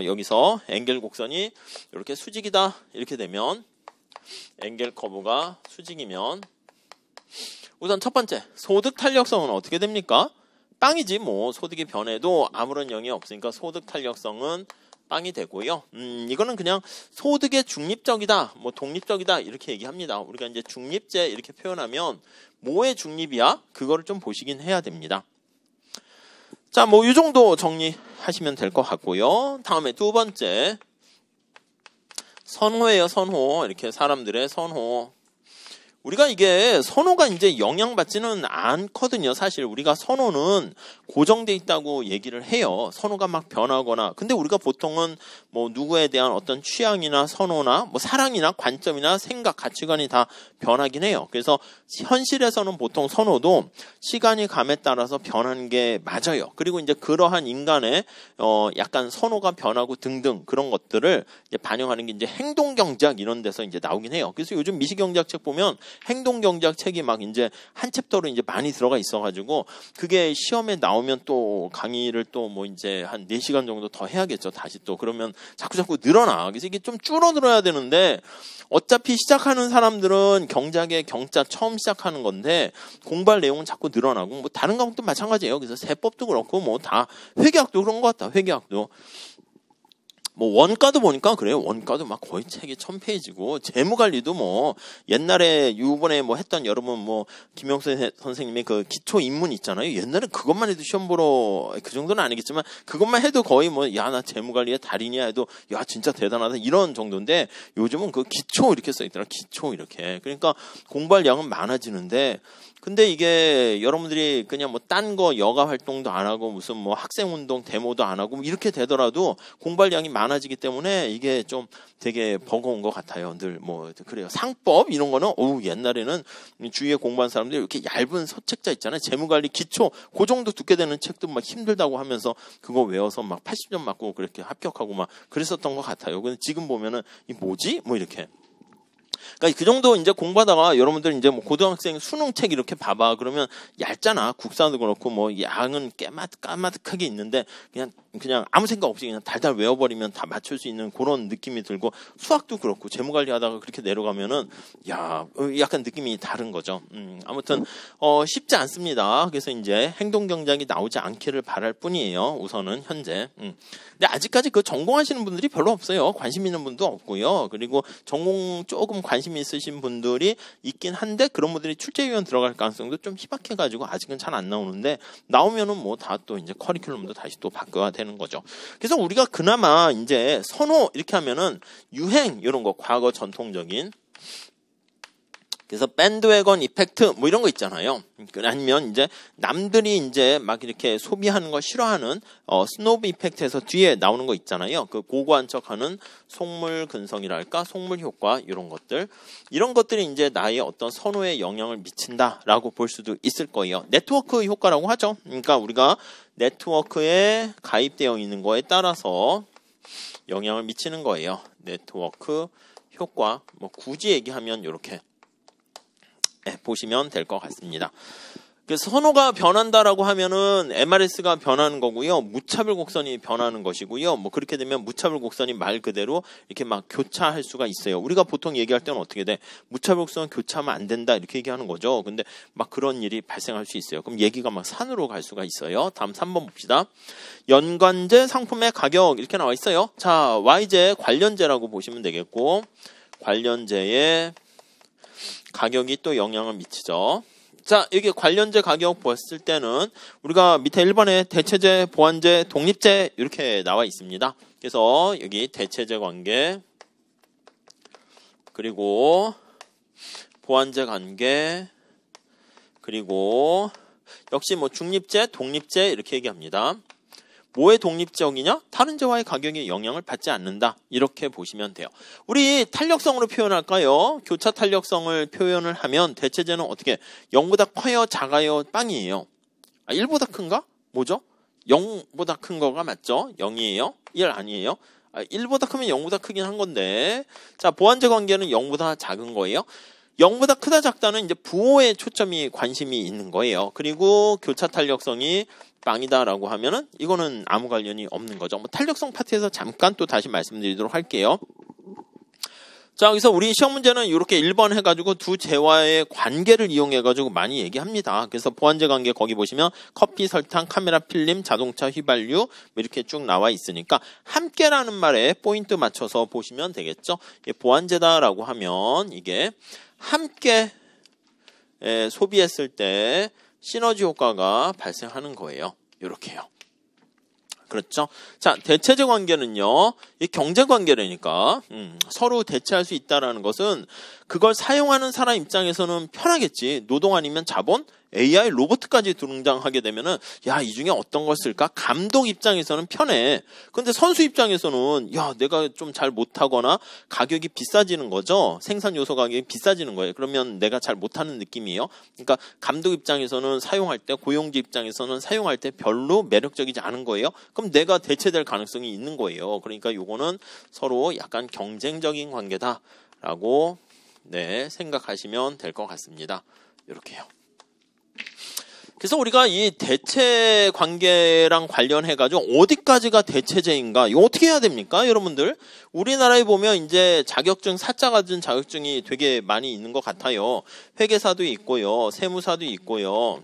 여기서 앵겔 곡선이 이렇게 수직이다 이렇게 되면 앵겔 커브가 수직이면 우선 첫 번째 소득 탄력성은 어떻게 됩니까? 빵이지 뭐. 소득이 변해도 아무런 영향이 없으니까 소득 탄력성은 빵이 되고요. 이거는 그냥 소득의 중립적이다, 뭐 독립적이다 이렇게 얘기합니다. 우리가 이제 중립제 이렇게 표현하면 뭐의 중립이야? 그거를 좀 보시긴 해야 됩니다. 자, 뭐 이 정도 정리하시면 될 것 같고요. 다음에 두 번째 선호예요, 선호. 이렇게 사람들의 선호. 우리가 이게 선호가 이제 영향받지는 않거든요. 사실 우리가 선호는 고정돼 있다고 얘기를 해요. 선호가 막 변하거나. 근데 우리가 보통은 뭐 누구에 대한 어떤 취향이나 선호나 뭐 사랑이나 관점이나 생각, 가치관이 다 변하긴 해요. 그래서 현실에서는 보통 선호도 시간이 감에 따라서 변하는 게 맞아요. 그리고 이제 그러한 인간의 약간 선호가 변하고 등등 그런 것들을 이제 반영하는 게 이제 행동경제학 이런 데서 이제 나오긴 해요. 그래서 요즘 미시경제학 책 보면 행동경제학 책이 막 이제 한 챕터로 이제 많이 들어가 있어가지고 그게 시험에 나오면 또 강의를 또 뭐 이제 한 4시간 정도 더 해야겠죠. 다시 또 그러면 자꾸 늘어나. 그래서 이게 좀 줄어들어야 되는데 어차피 시작하는 사람들은 경제학의 경자 처음 시작하는 건데 공부할 내용은 자꾸 늘어나고 뭐 다른 과목도 마찬가지예요. 그래서 세법도 그렇고 뭐 다 회계학도 그런 것 같다. 회계학도. 뭐 원가도 보니까 그래요. 원가도 막 거의 책이 1000페이지고 재무관리도 뭐 옛날에 요번에 뭐 했던 여러분 뭐 김영선 선생님의 그 기초 입문 있잖아요. 옛날에 그것만 해도 시험 보러 그 정도는 아니겠지만 그것만 해도 거의 뭐 야 나 재무관리의 달인이야 해도 야 진짜 대단하다 이런 정도인데 요즘은 그 기초 이렇게 써 있더라. 기초 이렇게. 그러니까 공부할 양은 많아지는데 근데 이게 여러분들이 그냥 뭐 딴 거 여가 활동도 안 하고 무슨 뭐 학생운동 데모도 안 하고 이렇게 되더라도 공부할 양이 많아지기 때문에 이게 좀 되게 버거운 것 같아요. 늘 뭐 그래요. 상법 이런 거는 옛날에는 주위에 공부한 사람들이 이렇게 얇은 서책자 있잖아요. 재무관리 기초 그 정도 듣게 되는 책도 막 힘들다고 하면서 그거 외워서 막 80점 맞고 그렇게 합격하고 막 그랬었던 것 같아요. 근데 지금 보면은 이 뭐지? 뭐 이렇게. 그러니까 그 정도 이제 공부하다가 여러분들 이제 뭐 고등학생 수능책 이렇게 봐봐. 그러면 얇잖아. 국사도 그렇고 뭐 양은 까마득하게 있는데 그냥 아무 생각 없이 그냥 달달 외워버리면 다 맞출 수 있는 그런 느낌이 들고 수학도 그렇고 재무관리하다가 그렇게 내려가면은 야 약간 느낌이 다른 거죠. 아무튼 쉽지 않습니다. 그래서 이제 행동경제학이 나오지 않기를 바랄 뿐이에요. 우선은 현재. 근데 아직까지 그 전공하시는 분들이 별로 없어요. 관심 있는 분도 없고요. 그리고 전공 조금 관심 있으신 분들이 있긴 한데 그런 분들이 출제위원 들어갈 가능성도 좀 희박해가지고 아직은 잘 안 나오는데 나오면은 뭐 다 또 이제 커리큘럼도 다시 또 바꿔야 되는 거죠. 그래서 우리가 그나마 이제 선호 이렇게 하면은 유행 이런 거 과거 전통적인 그래서 밴드웨건 이펙트 뭐 이런 거 있잖아요. 아니면 이제 남들이 이제 막 이렇게 소비하는 거 싫어하는 스노브 이펙트에서 뒤에 나오는 거 있잖아요. 그 고고한 척하는 속물 근성이랄까 속물 효과 이런 것들이 이제 나의 어떤 선호에 영향을 미친다라고 볼 수도 있을 거예요. 네트워크 효과라고 하죠. 그러니까 우리가 네트워크에 가입되어 있는 거에 따라서 영향을 미치는 거예요. 네트워크 효과 뭐 굳이 얘기하면 이렇게 보시면 될 것 같습니다. 그래서 선호가 변한다라고 하면은 MRS가 변하는 거고요. 무차별 곡선이 변하는 것이고요. 뭐 그렇게 되면 무차별 곡선이 말 그대로 이렇게 막 교차할 수가 있어요. 우리가 보통 얘기할 때는 어떻게 돼? 무차별 곡선 교차하면 안 된다 이렇게 얘기하는 거죠. 근데 막 그런 일이 발생할 수 있어요. 그럼 얘기가 막 산으로 갈 수가 있어요. 다음 3번 봅시다. 연관제 상품의 가격 이렇게 나와 있어요. 자, Y제 관련제라고 보시면 되겠고 관련제의 가격이 또 영향을 미치죠. 자, 여기 관련제 가격 봤을 때는 우리가 밑에 1번에 대체제, 보완제, 독립제 이렇게 나와 있습니다. 그래서 여기 대체제 관계 그리고 보완제 관계 그리고 역시 뭐 중립재, 독립재 이렇게 얘기합니다. 뭐의 독립적이냐? 다른 재와의 가격에 영향을 받지 않는다. 이렇게 보시면 돼요. 우리 탄력성으로 표현할까요? 교차 탄력성을 표현을 하면 대체재는 어떻게 0보다 커요? 작아요? 빵이에요. 1보다 큰가? 뭐죠? 0보다 큰 거가 맞죠? 0이에요? 1 아니에요? 1보다 크면 0보다 크긴 한 건데, 자, 보완재 관계는 0보다 작은 거예요. 0보다 크다 작다는 이제 부호에 초점이 관심이 있는 거예요. 그리고 교차 탄력성이 빵이다라고 하면은 이거는 아무 관련이 없는 거죠. 뭐 탄력성 파트에서 잠깐 또 다시 말씀드리도록 할게요. 자, 여기서 우리 시험 문제는 이렇게 1번 해가지고 두 재와의 관계를 이용해가지고 많이 얘기합니다. 그래서 보완재 관계 거기 보시면 커피, 설탕, 카메라, 필름, 자동차, 휘발유 이렇게 쭉 나와 있으니까 함께라는 말에 포인트 맞춰서 보시면 되겠죠. 보완재다라고 하면 이게 함께 소비했을 때 시너지 효과가 발생하는 거예요. 이렇게요. 그렇죠? 자, 대체재 관계는요, 이 경제 관계라니까, 서로 대체할 수 있다라는 것은 그걸 사용하는 사람 입장에서는 편하겠지. 노동 아니면 자본? AI 로봇까지 등장하게 되면은, 야, 이 중에 어떤 걸 쓸까? 감독 입장에서는 편해. 근데 선수 입장에서는, 야, 내가 좀 잘 못하거나 가격이 비싸지는 거죠. 생산 요소 가격이 비싸지는 거예요. 그러면 내가 잘 못하는 느낌이에요. 그러니까 감독 입장에서는 사용할 때, 고용주 입장에서는 사용할 때 별로 매력적이지 않은 거예요. 그럼 내가 대체될 가능성이 있는 거예요. 그러니까 요거는 서로 약간 경쟁적인 관계다라고 생각하시면 될 것 같습니다. 이렇게요. 그래서 우리가 이 대체 관계랑 관련해가지고 어디까지가 대체제인가? 이거 어떻게 해야 됩니까? 여러분들? 우리나라에 보면 이제 자격증, 사자 가진 자격증이 되게 많이 있는 것 같아요. 회계사도 있고요. 세무사도 있고요.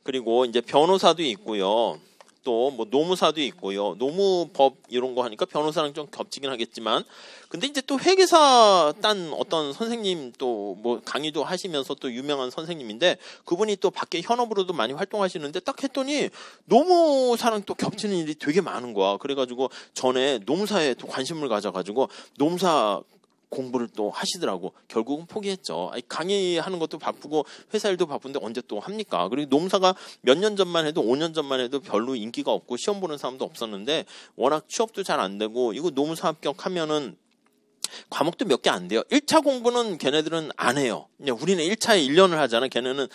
그리고 이제 변호사도 있고요. 또 뭐 노무사도 있고요. 노무법 이런 거 하니까 변호사랑 좀 겹치긴 하겠지만, 근데 이제 또 회계사 딴 어떤 선생님 또 뭐 강의도 하시면서 또 유명한 선생님인데 그분이 또 밖에 현업으로도 많이 활동하시는데 딱 했더니 노무사랑 또 겹치는 일이 되게 많은 거야. 그래가지고 전에 노무사에 또 관심을 가져가지고 노무사 공부를 또 하시더라고. 결국은 포기했죠. 강의하는 것도 바쁘고 회사 일도 바쁜데 언제 또 합니까? 그리고 노무사가 몇 년 전만 해도 5년 전만 해도 별로 인기가 없고 시험 보는 사람도 없었는데 워낙 취업도 잘 안 되고 이거 노무사 합격하면은 과목도 몇 개 안 돼요. 1차 공부는 걔네들은 안 해요. 우리는 1차에 1년을 하잖아. 걔네는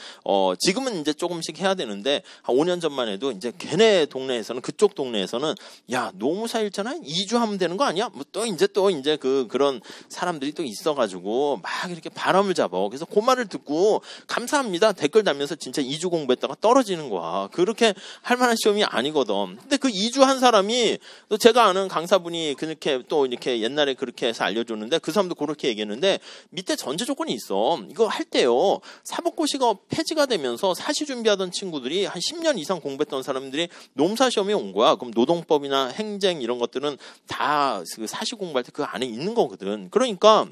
지금은 이제 조금씩 해야 되는데 한 5년 전만 해도 이제 걔네 동네에서는 그쪽 동네에서는 야, 노무사 1차는 2주 하면 되는 거 아니야? 뭐 또 이제 그런 사람들이 또 있어가지고 막 이렇게 바람을 잡아. 그래서 그 말을 듣고 감사합니다. 댓글 달면서 진짜 2주 공부했다가 떨어지는 거야. 그렇게 할 만한 시험이 아니거든. 근데 그 2주 한 사람이 또 제가 아는 강사분이 그렇게 또 이렇게 옛날에 그렇게 해서 알려줬는데 그 사람도 그렇게 얘기했는데 밑에 전제 조건이 있어. 이거 할 때요. 사법고시가 폐지가 되면서 사시 준비하던 친구들이 한 10년 이상 공부했던 사람들이 노무사 시험에 온 거야. 그럼 노동법이나 행정 이런 것들은 다 그 사시 공부할 때 그 안에 있는 거거든. 그러니까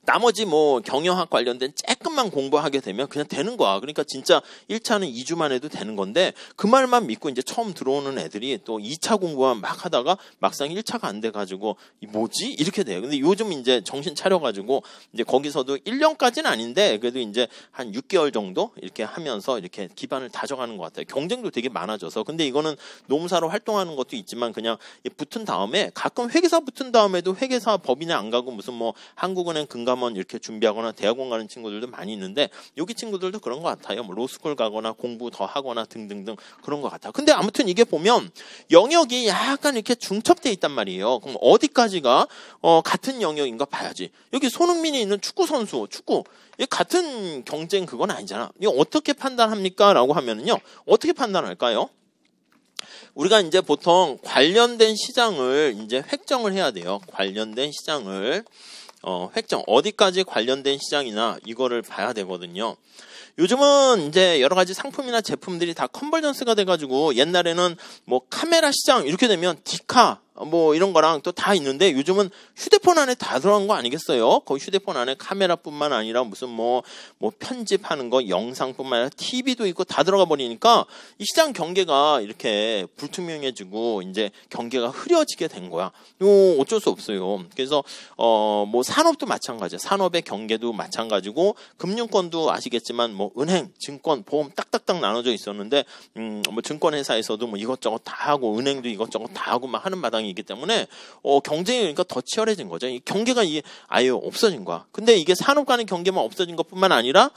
나머지 뭐 경영학 관련된 조금만 공부하게 되면 그냥 되는 거야. 그러니까 진짜 1차는 2주만 해도 되는 건데 그 말만 믿고 이제 처음 들어오는 애들이 또 2차 공부만 막 하다가 막상 1차가 안 돼가지고 뭐지? 이렇게 돼요. 근데 요즘 이제 정신 차려가지고 이제 거기서도 1년까지는 아닌데 그래도 이제 한 6개월 정도 이렇게 하면서 이렇게 기반을 다져가는 것 같아요. 경쟁도 되게 많아져서. 근데 이거는 노무사로 활동하는 것도 있지만 그냥 붙은 다음에 가끔 회계사 붙은 다음에도 회계사 법인에 안 가고 무슨 뭐 한국은행 금감원 이렇게 준비하거나 대학원 가는 친구들도 많이 있는데 여기 친구들도 그런 것 같아요. 뭐 로스쿨 가거나 공부 더 하거나 등등등 그런 것 같아요. 근데 아무튼 이게 보면 영역이 약간 이렇게 중첩돼 있단 말이에요. 그럼 어디까지가 같은 영역인가 봐야지. 여기 손흥민이 있는 축구 선수, 축구 같은 경쟁 그건 아니잖아. 이거 어떻게 판단합니까? 라고 하면은요. 어떻게 판단할까요? 우리가 이제 보통 관련된 시장을 이제 획정을 해야 돼요. 관련된 시장을 획정, 어디까지 관련된 시장이나 이거를 봐야 되거든요. 요즘은 이제 여러 가지 상품이나 제품들이 다 컨버전스가 돼가지고 옛날에는 뭐 카메라 시장 이렇게 되면 디카 뭐 이런 거랑 또 다 있는데 요즘은 휴대폰 안에 다 들어간 거 아니겠어요? 거의 휴대폰 안에 카메라뿐만 아니라 무슨 뭐 편집하는 거, 영상뿐만 아니라 TV도 있고 다 들어가 버리니까 이 시장 경계가 이렇게 불투명해지고 이제 경계가 흐려지게 된 거야. 이거 어쩔 수 없어요. 그래서 뭐 산업도 마찬가지야. 산업의 경계도 마찬가지고 금융권도 아시겠지만 뭐 은행, 증권, 보험 딱딱딱 나눠져 있었는데 뭐 증권회사에서도 뭐 이것저것 다 하고 은행도 이것저것 다 하고 막 하는 마당이 있기 때문에 경쟁이 그러니까 더 치열해진 거죠. 이 경계가 아예 없어진 거야. 근데 이게 산업 간의 경계만 없어진 것뿐만 아니라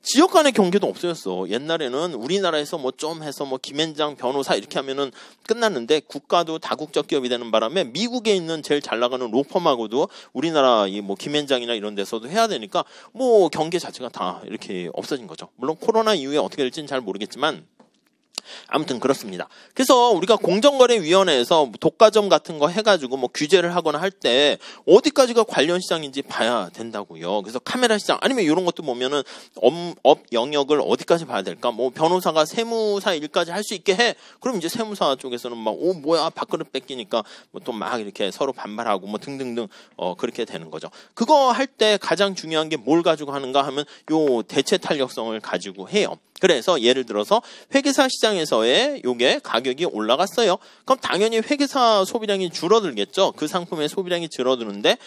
지역 간의 경계도 없어졌어. 옛날에는 우리나라에서 뭐 좀 해서 뭐 김앤장 변호사 이렇게 하면은 끝났는데 국가도 다국적 기업이 되는 바람에 미국에 있는 제일 잘 나가는 로펌하고도 우리나라 이 뭐 김앤장이나 이런 데서도 해야 되니까 뭐 경계 자체가 다 이렇게 없어진 거죠. 물론 코로나 이후에 어떻게 될지는 잘 모르겠지만 아무튼 그렇습니다. 그래서 우리가 공정거래위원회에서 독과점 같은 거 해가지고 뭐 규제를 하거나 할 때 어디까지가 관련 시장인지 봐야 된다고요. 그래서 카메라 시장 아니면 이런 것도 보면은 업 영역을 어디까지 봐야 될까? 뭐 변호사가 세무사 일까지 할 수 있게 해. 그럼 이제 세무사 쪽에서는 막 뭐야 밥그릇 뺏기니까 뭐 또 막 이렇게 서로 반발하고 뭐 등등등 그렇게 되는 거죠. 그거 할 때 가장 중요한 게 뭘 가지고 하는가 하면 요 대체 탄력성을 가지고 해요. 그래서 예를 들어서 회계사 시장에서의 요게 가격이 올라갔어요. 그럼 당연히 회계사 소비량이 줄어들겠죠. 그 상품의 소비량이 줄어드는데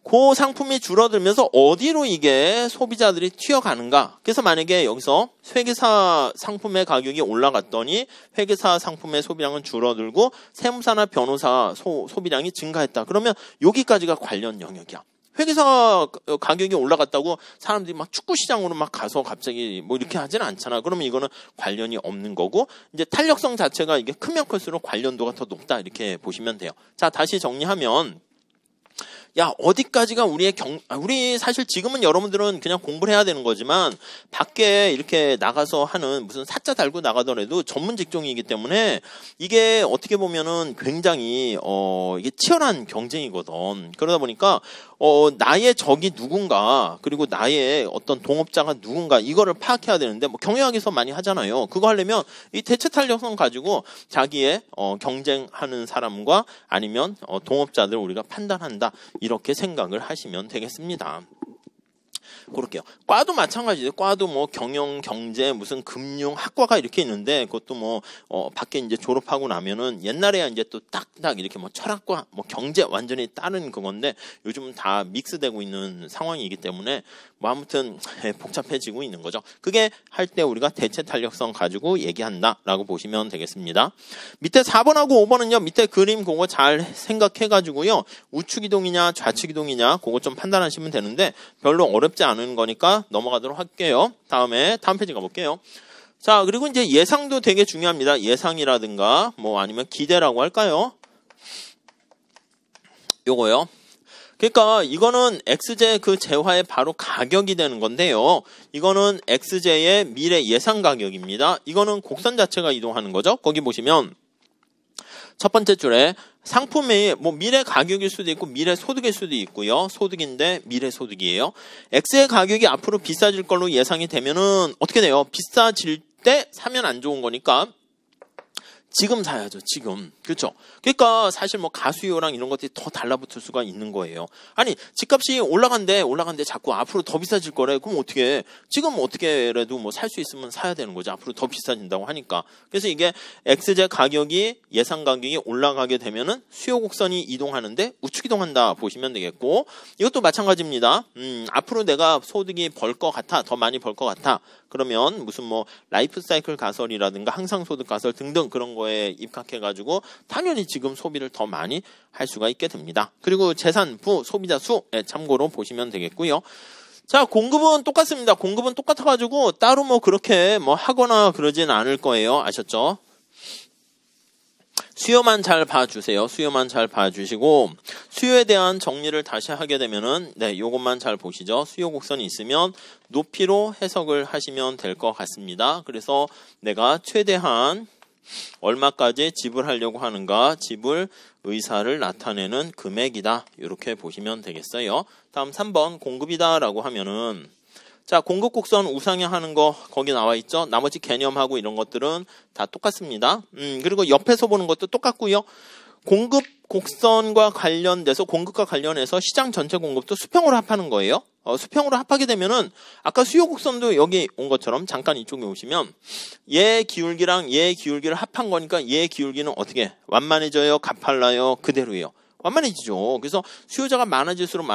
그 상품이 줄어들면서 어디로 이게 소비자들이 튀어가는가. 그래서 만약에 여기서 회계사 상품의 가격이 올라갔더니 회계사 상품의 소비량은 줄어들고 세무사나 변호사 소비량이 증가했다. 그러면 여기까지가 관련 영역이야. 회계사 가격이 올라갔다고 사람들이 막 축구 시장으로 막 가서 갑자기 뭐 이렇게 하지는 않잖아. 그러면 이거는 관련이 없는 거고 이제 탄력성 자체가 이게 크면 클수록 관련도가 더 높다 이렇게 보시면 돼요. 자, 다시 정리하면 야, 어디까지가 우리 사실 지금은 여러분들은 그냥 공부를 해야 되는 거지만 밖에 이렇게 나가서 하는 무슨 사자 달고 나가더라도 전문 직종이기 때문에 이게 어떻게 보면은 굉장히 이게 치열한 경쟁이거든. 그러다 보니까 나의 적이 누군가 그리고 나의 어떤 동업자가 누군가 이거를 파악해야 되는데 뭐 경영학에서 많이 하잖아요. 그거 하려면 이 대체 탄력성 가지고 자기의 경쟁하는 사람과 아니면 동업자들 우리가 판단한다. 이렇게 생각을 하시면 되겠습니다. 그렇게요. 과도 마찬가지예요. 과도 뭐 경영, 경제, 무슨 금융, 학과가 이렇게 있는데 그것도 뭐 밖에 이제 졸업하고 나면은 옛날에야 이제 또 딱딱 이렇게 뭐 철학과, 뭐 경제 완전히 다른 그건데 요즘은 다 믹스되고 있는 상황이기 때문에 뭐 아무튼 복잡해지고 있는 거죠. 그게 할 때 우리가 대체 탄력성 가지고 얘기한다라고 보시면 되겠습니다. 밑에 4번하고 5번은요. 밑에 그림 그거 잘 생각해가지고요. 우측 이동이냐 좌측 이동이냐 그거 좀 판단하시면 되는데 별로 어렵지 않은 거니까 넘어가도록 할게요. 다음 페이지 가볼게요. 자, 그리고 이제 예상도 되게 중요합니다. 예상이라든가 뭐 아니면 기대라고 할까요? 요거요. 그러니까 이거는 XJ 그 재화의 바로 가격이 되는 건데요. 이거는 XJ의 미래 예상 가격입니다. 이거는 곡선 자체가 이동하는 거죠. 거기 보시면 첫 번째 줄에 상품이 뭐 미래 가격일 수도 있고 미래 소득일 수도 있고요. 소득인데 미래 소득이에요. X의 가격이 앞으로 비싸질 걸로 예상이 되면은 어떻게 돼요? 비싸질 때 사면 안 좋은 거니까 지금 사야죠. 지금. 그렇죠? 그러니까 사실 뭐 가수요랑 이런 것들이 더 달라붙을 수가 있는 거예요. 아니 집값이 올라간대 자꾸 앞으로 더 비싸질 거래. 그럼 어떻게 지금 어떻게라도 뭐 살 수 있으면 사야 되는 거죠. 앞으로 더 비싸진다고 하니까. 그래서 이게 XJ 가격이 예상 가격이 올라가게 되면은 수요 곡선이 이동하는데 우측 이동한다 보시면 되겠고 이것도 마찬가지입니다. 앞으로 내가 소득이 벌 것 같아. 더 많이 벌 것 같아. 그러면 무슨 뭐 라이프 사이클 가설이라든가 항상소득 가설 등등 그런 거에 입각해가지고 당연히 지금 소비를 더 많이 할 수가 있게 됩니다. 그리고 재산부 소비자 수에 참고로 보시면 되겠고요. 자, 공급은 똑같습니다. 공급은 똑같아가지고 따로 뭐 그렇게 뭐 하거나 그러진 않을 거예요. 아셨죠? 수요만 잘 봐주세요. 수요만 잘 봐주시고 수요에 대한 정리를 다시 하게 되면은 요것만 잘 보시죠. 수요 곡선이 있으면 높이로 해석을 하시면 될 것 같습니다. 그래서 내가 최대한 얼마까지 지불하려고 하는가 지불 의사를 나타내는 금액이다. 이렇게 보시면 되겠어요. 다음 3번 공급이다 라고 하면은 자, 공급 곡선 우상향하는 거 거기 나와 있죠. 나머지 개념하고 이런 것들은 다 똑같습니다. 그리고 옆에서 보는 것도 똑같고요. 공급 곡선과 관련돼서 공급과 관련해서 시장 전체 공급도 수평으로 합하는 거예요. 수평으로 합하게 되면은 아까 수요 곡선도 여기 온 것처럼 잠깐 이쪽에 오시면 얘 기울기랑 얘 기울기를 합한 거니까 얘 기울기는 어떻게 완만해져요? 가팔라요? 그대로예요. 완만해지죠. 그래서 수요자가 많아질수록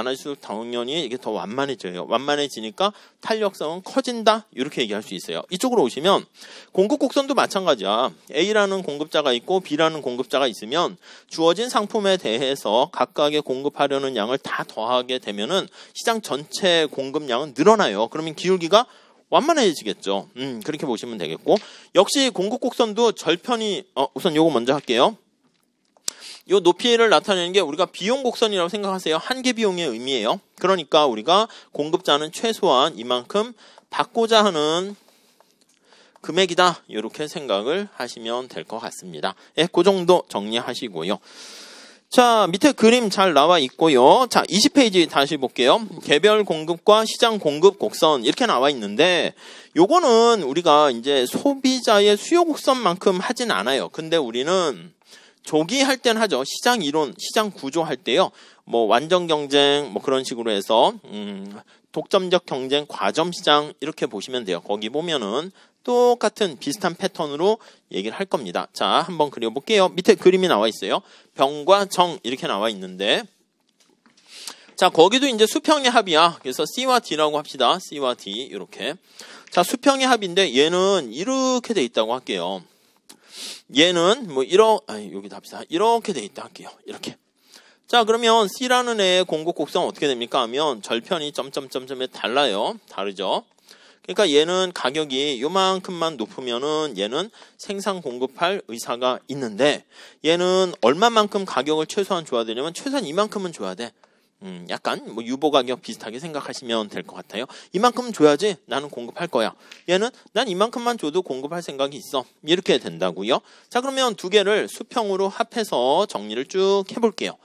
당연히 이게 더 완만해져요. 완만해지니까 탄력성은 커진다. 이렇게 얘기할 수 있어요. 이쪽으로 오시면 공급 곡선도 마찬가지야. A라는 공급자가 있고 B라는 공급자가 있으면 주어진 상품에 대해서 각각의 공급하려는 양을 다 더하게 되면은 시장 전체 공급량은 늘어나요. 그러면 기울기가 완만해지겠죠. 그렇게 보시면 되겠고, 역시 공급 곡선도 절편이 우선 요거 먼저 할게요. 이 높이를 나타내는 게 우리가 비용 곡선이라고 생각하세요. 한계 비용의 의미예요. 그러니까 우리가 공급자는 최소한 이만큼 받고자 하는 금액이다. 이렇게 생각을 하시면 될 것 같습니다. 예, 그 정도 정리하시고요. 자, 밑에 그림 잘 나와 있고요. 자, 20페이지 다시 볼게요. 개별 공급과 시장 공급 곡선 이렇게 나와 있는데 요거는 우리가 이제 소비자의 수요 곡선만큼 하진 않아요. 근데 우리는 조기 할 땐 하죠. 시장 이론, 시장 구조 할 때요. 뭐 완전 경쟁 뭐 그런 식으로 해서 독점적 경쟁, 과점 시장 이렇게 보시면 돼요. 거기 보면은 똑같은 비슷한 패턴으로 얘기를 할 겁니다. 자, 한번 그려볼게요. 밑에 그림이 나와 있어요. 병과 정 이렇게 나와 있는데, 자, 거기도 이제 수평의 합이야. 그래서 C와 D라고 합시다. C와 D 이렇게. 자, 수평의 합인데 얘는 이렇게 돼 있다고 할게요. 얘는 뭐 여기다 합시다. 이렇게 돼 있다 할게요. 이렇게. 자, 그러면 C라는 애의 공급 곡선 어떻게 됩니까 하면 절편이 점점점점에 달라요. 다르죠. 그러니까 얘는 가격이 요만큼만 높으면은 얘는 생산 공급할 의사가 있는데, 얘는 얼마만큼 가격을 최소한 줘야 되냐면 최소한 이만큼은 줘야 돼. 약간 뭐 유보 가격 비슷하게 생각하시면 될 것 같아요. 이만큼은 줘야지 나는 공급할 거야. 얘는 난 이만큼만 줘도 공급할 생각이 있어. 이렇게 된다고요. 자, 그러면 두 개를 수평으로 합해서 정리를 쭉 해볼게요.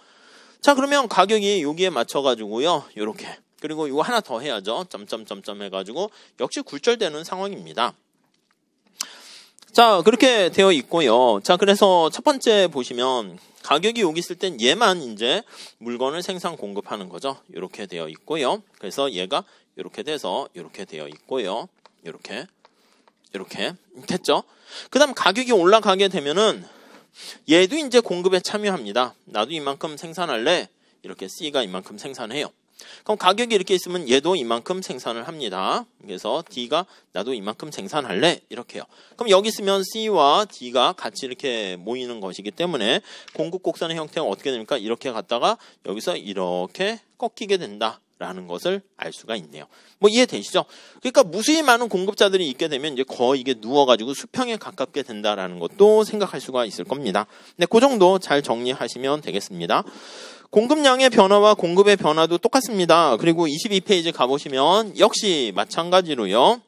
자, 그러면 가격이 여기에 맞춰가지고요. 요렇게. 그리고 이거 하나 더 해야죠. 점점점점 해가지고 역시 굴절되는 상황입니다. 자, 그렇게 되어 있고요. 자, 그래서 첫 번째 보시면 가격이 여기 있을 땐 얘만 이제 물건을 생산 공급하는 거죠. 이렇게 되어 있고요. 그래서 얘가 이렇게 돼서 이렇게 되어 있고요. 이렇게 됐죠? 그 다음 가격이 올라가게 되면은 얘도 이제 공급에 참여합니다. 나도 이만큼 생산할래. 이렇게 C가 이만큼 생산해요. 그럼 가격이 이렇게 있으면 얘도 이만큼 생산을 합니다. 그래서 D가 나도 이만큼 생산할래 이렇게요. 그럼 여기 있으면 C와 D가 같이 이렇게 모이는 것이기 때문에 공급 곡선의 형태가 어떻게 됩니까? 이렇게 갔다가 여기서 이렇게 꺾이게 된다라는 것을 알 수가 있네요. 뭐 이해되시죠? 그러니까 무수히 많은 공급자들이 있게 되면 이제 거의 이게 누워가지고 수평에 가깝게 된다라는 것도 생각할 수가 있을 겁니다. 네, 그 정도 잘 정리하시면 되겠습니다. 공급량의 변화와 공급의 변화도 똑같습니다. 그리고 22페이지 가보시면 역시 마찬가지로요.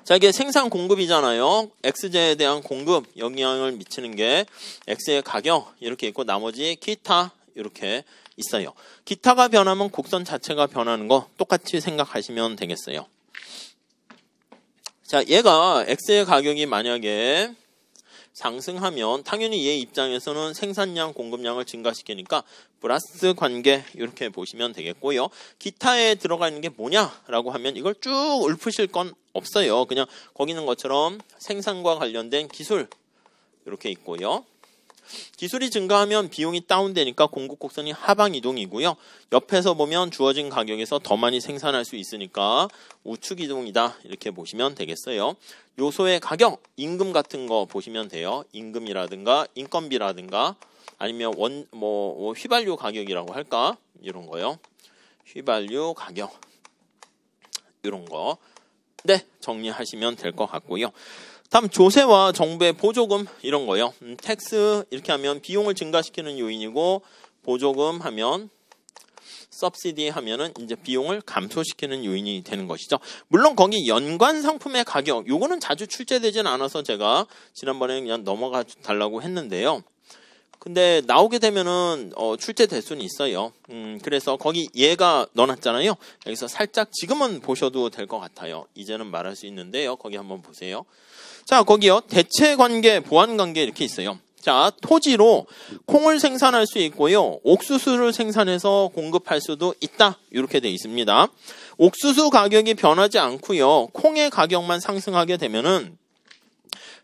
자, 이게 생산 공급이잖아요. X제에 대한 공급, 영향을 미치는 게 X의 가격 이렇게 있고 나머지 기타 이렇게 있어요. 기타가 변하면 곡선 자체가 변하는 거 똑같이 생각하시면 되겠어요. 자, 얘가 X의 가격이 만약에 상승하면 당연히 얘 입장에서는 생산량, 공급량을 증가시키니까 플러스 관계 이렇게 보시면 되겠고요. 기타에 들어가 있는 게 뭐냐라고 하면 이걸 쭉 읊으실 건 없어요. 그냥 거기 있는 것처럼 생산과 관련된 기술 이렇게 있고요. 기술이 증가하면 비용이 다운되니까 공급 곡선이 하방 이동이고요. 옆에서 보면 주어진 가격에서 더 많이 생산할 수 있으니까 우측 이동이다 이렇게 보시면 되겠어요. 요소의 가격, 임금 같은 거 보시면 돼요. 임금이라든가 인건비라든가 아니면 휘발유 가격이라고 할까 이런 거요. 휘발유 가격 이런 거. 네, 정리하시면 될 것 같고요. 다음 조세와 정부의 보조금 이런 거요. 텍스 이렇게 하면 비용을 증가시키는 요인이고 보조금 하면 subsidy 하면은 이제 비용을 감소시키는 요인이 되는 것이죠. 물론 거기 연관 상품의 가격 요거는 자주 출제되진 않아서 제가 지난번에 그냥 넘어가 달라고 했는데요. 근데 나오게 되면은 출제될 수는 있어요. 그래서 거기 얘가 넣어놨잖아요. 여기서 살짝 지금은 보셔도 될 것 같아요. 이제는 말할 수 있는데요. 거기 한번 보세요. 자, 거기요. 대체 관계, 보완 관계 이렇게 있어요. 자, 토지로 콩을 생산할 수 있고요. 옥수수를 생산해서 공급할 수도 있다. 이렇게 돼 있습니다. 옥수수 가격이 변하지 않고요. 콩의 가격만 상승하게 되면은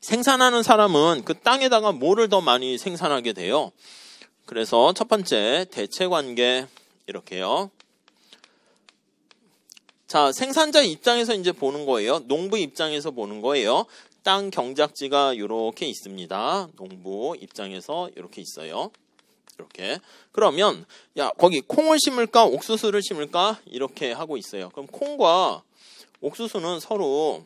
생산하는 사람은 그 땅에다가 뭐를 더 많이 생산하게 돼요. 그래서 첫 번째 대체관계 이렇게요. 자, 생산자 입장에서 이제 보는 거예요. 농부 입장에서 보는 거예요. 땅 경작지가 이렇게 있습니다. 농부 입장에서 이렇게 있어요. 이렇게. 그러면 야, 거기 콩을 심을까 옥수수를 심을까 이렇게 하고 있어요. 그럼 콩과 옥수수는 서로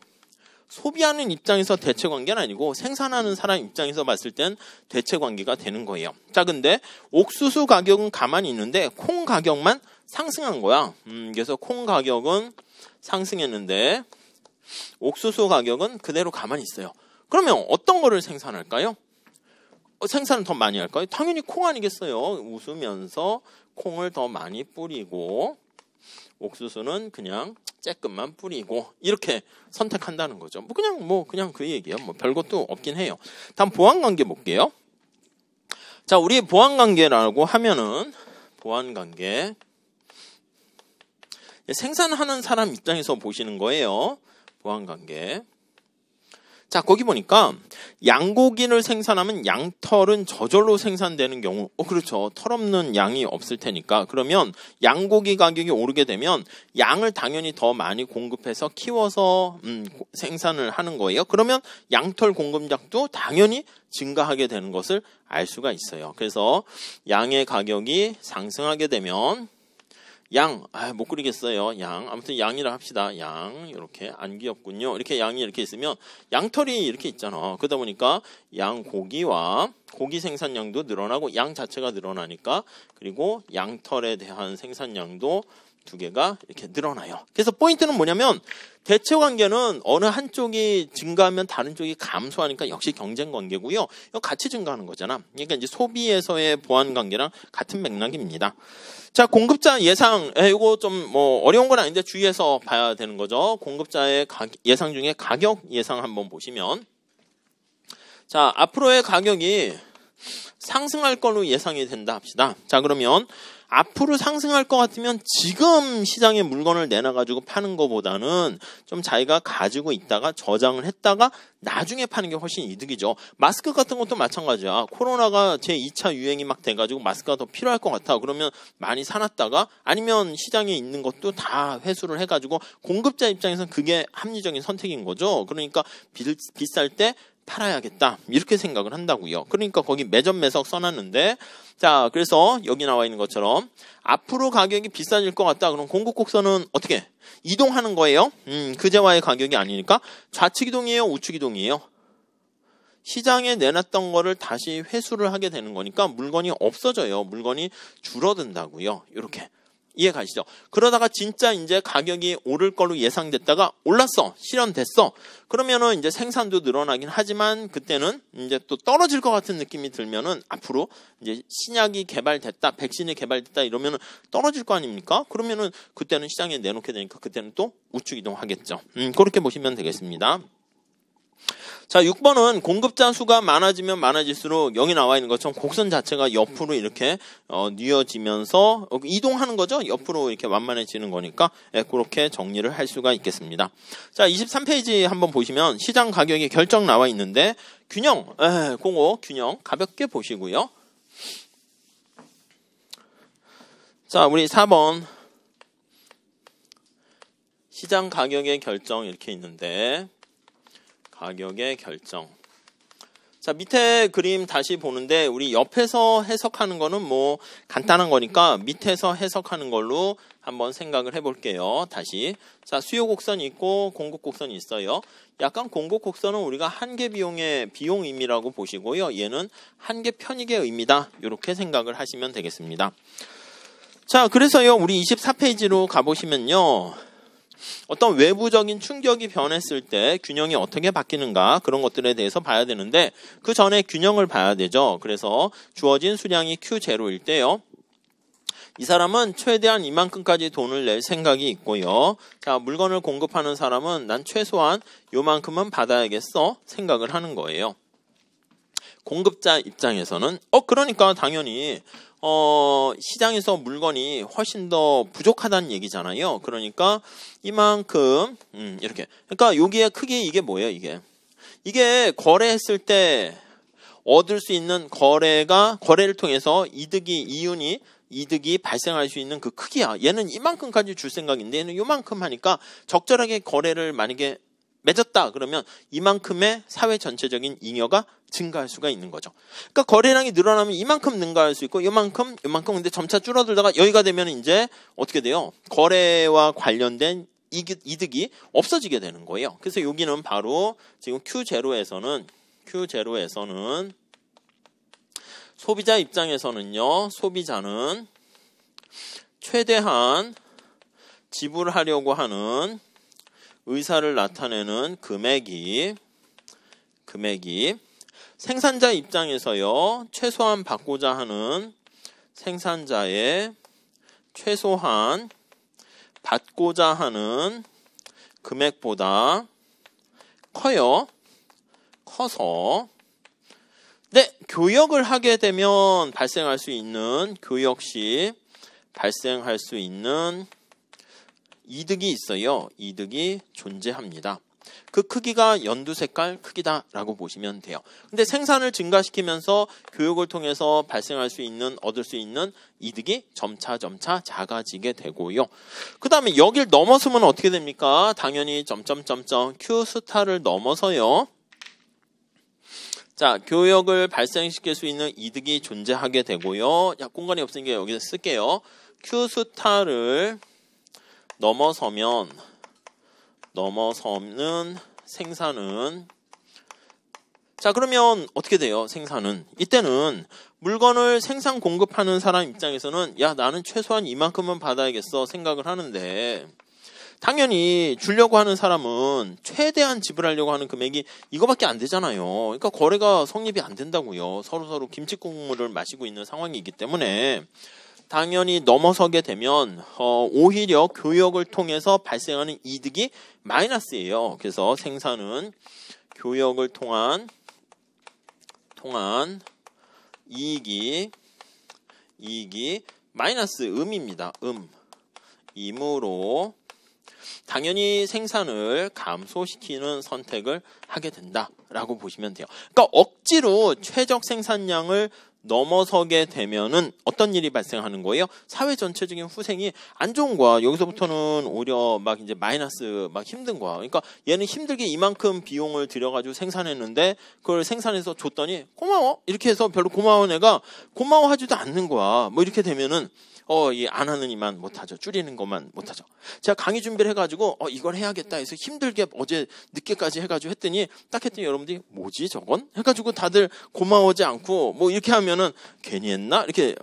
소비하는 입장에서 대체관계는 아니고 생산하는 사람 입장에서 봤을 땐 대체관계가 되는 거예요. 자, 근데 옥수수 가격은 가만히 있는데 콩 가격만 상승한 거야. 그래서 콩 가격은 상승했는데 옥수수 가격은 그대로 가만히 있어요. 그러면 어떤 거를 생산할까요? 생산을 더 많이 할까요? 당연히 콩 아니겠어요. 웃으면서 콩을 더 많이 뿌리고 옥수수는 그냥 쬐끔만 뿌리고 이렇게 선택한다는 거죠. 그냥 그 얘기예요. 별것도 없긴 해요. 다음 보완관계 볼게요. 자, 우리 보완관계라고 하면은 보완관계 생산하는 사람 입장에서 보시는 거예요. 보완관계. 자, 거기 보니까 양고기를 생산하면 양털은 저절로 생산되는 경우, 그렇죠. 털 없는 양이 없을 테니까. 그러면 양고기 가격이 오르게 되면 양을 당연히 더 많이 공급해서 키워서 생산을 하는 거예요. 그러면 양털 공급량도 당연히 증가하게 되는 것을 알 수가 있어요. 그래서 양의 가격이 상승하게 되면 양, 못 그리겠어요. 양. 아무튼 양이라 합시다. 양. 이렇게 안 귀엽군요. 이렇게 양이 이렇게 있으면 양털이 이렇게 있잖아. 그러다 보니까 양고기와 고기 생산량도 늘어나고 양 자체가 늘어나니까 그리고 양털에 대한 생산량도 두 개가 이렇게 늘어나요. 그래서 포인트는 뭐냐면 대체관계는 어느 한쪽이 증가하면 다른 쪽이 감소하니까 역시 경쟁관계고요. 이거 같이 증가하는 거잖아. 그러니까 이제 소비에서의 보완관계랑 같은 맥락입니다. 자, 공급자 예상, 이거 좀 어려운 건 아닌데 주의해서 봐야 되는 거죠. 공급자의 예상 중에 가격 예상 한번 보시면, 자, 앞으로의 가격이 상승할 걸로 예상이 된다 합시다. 자, 그러면 앞으로 상승할 것 같으면 지금 시장에 물건을 내놔가지고 파는 것보다는 좀 자기가 가지고 있다가 저장을 했다가 나중에 파는 게 훨씬 이득이죠. 마스크 같은 것도 마찬가지야. 코로나가 제2차 유행이 막 돼가지고 마스크가 더 필요할 것 같아. 그러면 많이 사놨다가 아니면 시장에 있는 것도 다 회수를 해가지고 공급자 입장에서는 그게 합리적인 선택인 거죠. 그러니까 비쌀 때 팔아야겠다 이렇게 생각을 한다고요. 그러니까 거기 매점 매석 써놨는데, 자, 그래서 여기 나와 있는 것처럼 앞으로 가격이 비싸질 것 같다. 그럼 공급 곡선은 어떻게 이동하는 거예요? 그제와의 가격이 아니니까 좌측 이동이에요, 우측 이동이에요? 시장에 내놨던 거를 다시 회수를 하게 되는 거니까 물건이 없어져요. 물건이 줄어든다고요. 이렇게 이해 가시죠? 그러다가 진짜 이제 가격이 오를 걸로 예상됐다가 올랐어. 실현됐어. 그러면은 이제 생산도 늘어나긴 하지만 그때는 이제 또 떨어질 것 같은 느낌이 들면은 앞으로 이제 신약이 개발됐다, 백신이 개발됐다 이러면은 떨어질 거 아닙니까? 그러면은 그때는 시장에 내놓게 되니까 그때는 또 우측 이동하겠죠. 그렇게 보시면 되겠습니다. 자, 6번은 공급자 수가 많아지면 많아질수록 여기 나와 있는 것처럼 곡선 자체가 옆으로 이렇게 뉘어지면서 이동하는 거죠. 옆으로 이렇게 완만해지는 거니까 그렇게 정리를 할 수가 있겠습니다. 자, 23페이지 한번 보시면 시장 가격이 결정 나와 있는데 균형, 그거 균형 가볍게 보시고요. 자, 우리 4번 시장 가격의 결정 이렇게 있는데 가격의 결정. 자, 밑에 그림 다시 보는데 우리 옆에서 해석하는 거는 뭐 간단한 거니까 밑에서 해석하는 걸로 한번 생각을 해볼게요. 다시. 자, 수요 곡선이 있고 공급 곡선이 있어요. 약간 공급 곡선은 우리가 한계 비용의 비용 의미라고 보시고요. 얘는 한계 편익의 의미다. 이렇게 생각을 하시면 되겠습니다. 자, 그래서요. 우리 24페이지로 가보시면요. 어떤 외부적인 충격이 변했을 때 균형이 어떻게 바뀌는가 그런 것들에 대해서 봐야 되는데 그 전에 균형을 봐야 되죠. 그래서 주어진 수량이 Q0일 때요. 이 사람은 최대한 이만큼까지 돈을 낼 생각이 있고요. 자, 물건을 공급하는 사람은 난 최소한 요만큼은 받아야겠어 생각을 하는 거예요. 공급자 입장에서는 그러니까 당연히 시장에서 물건이 훨씬 더 부족하다는 얘기잖아요. 그러니까 이만큼 이렇게. 그러니까 여기에 크게 이게 뭐예요? 이게 거래했을 때 얻을 수 있는 거래를 통해서 이득이 발생할 수 있는 그 크기야. 얘는 이만큼까지 줄 생각인데 얘는 이만큼 하니까 적절하게 거래를 만약에 맺었다 그러면 이만큼의 사회 전체적인 잉여가 증가할 수가 있는 거죠. 그러니까 거래량이 늘어나면 이만큼 증가할 수 있고 이만큼 근데 점차 줄어들다가 여기가 되면 이제 어떻게 돼요? 거래와 관련된 이득이 없어지게 되는 거예요. 그래서 여기는 바로 지금 Q0에서는 소비자 입장에서는요. 소비자는 최대한 지불하려고 하는 의사를 나타내는 금액이 생산자 입장에서요. 최소한 받고자 하는 생산자의 최소한 받고자 하는 금액보다 커서 교역을 하게 되면 발생할 수 있는 교역 시 발생할 수 있는 이득이 있어요. 이득이 존재합니다. 그 크기가 연두색깔 크기다라고 보시면 돼요. 근데 생산을 증가시키면서 교육을 통해서 발생할 수 있는 얻을 수 있는 이득이 점차 작아지게 되고요. 그 다음에 여길 넘어서면 어떻게 됩니까? 당연히 Q 스타를 넘어서요. 자, 교역을 발생시킬 수 있는 이득이 존재하게 되고요. 공간이 없으니까 여기서 쓸게요. Q 스타를 넘어서는 생산은 자 그러면 어떻게 돼요? 생산은 이때는 물건을 생산 공급하는 사람 입장에서는 야 나는 최소한 이만큼은 받아야겠어 생각을 하는데 당연히 주려고 하는 사람은 최대한 지불하려고 하는 금액이 이거밖에 안 되잖아요. 그러니까 거래가 성립이 안 된다고요. 서로 김치 국물을 마시고 있는 상황이기 때문에 당연히 넘어서게 되면 오히려 교역을 통해서 발생하는 이득이 마이너스예요. 그래서 생산은 교역을 통한 이익이 마이너스 음입니다. 임으로 당연히 생산을 감소시키는 선택을 하게 된다라고 보시면 돼요. 그러니까 억지로 최적 생산량을 넘어서게 되면은 어떤 일이 발생하는 거예요? 사회 전체적인 후생이 안 좋은 거야. 여기서부터는 오히려 막 이제 마이너스 막 힘든 거야. 그러니까 얘는 힘들게 이만큼 비용을 들여가지고 생산했는데 그걸 생산해서 줬더니 고마워 이렇게 해서 별로 고마운 애가 고마워하지도 않는 거야. 뭐 이렇게 되면은 안 하는 이만 못하죠. 줄이는 것만 못하죠. 제가 강의 준비를 해가지고 이걸 해야겠다 해서 힘들게 어제 늦게까지 해가지고 했더니 딱 했더니 여러분들이 뭐지 저건? 해가지고 다들 고마워하지 않고 뭐 이렇게 하면은 괜히 했나? 이렇게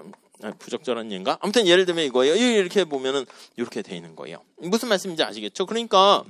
부적절한 예인가? 아무튼 예를 들면 이거예요. 이렇게 보면은 이렇게 돼 있는 거예요. 무슨 말씀인지 아시겠죠? 그러니까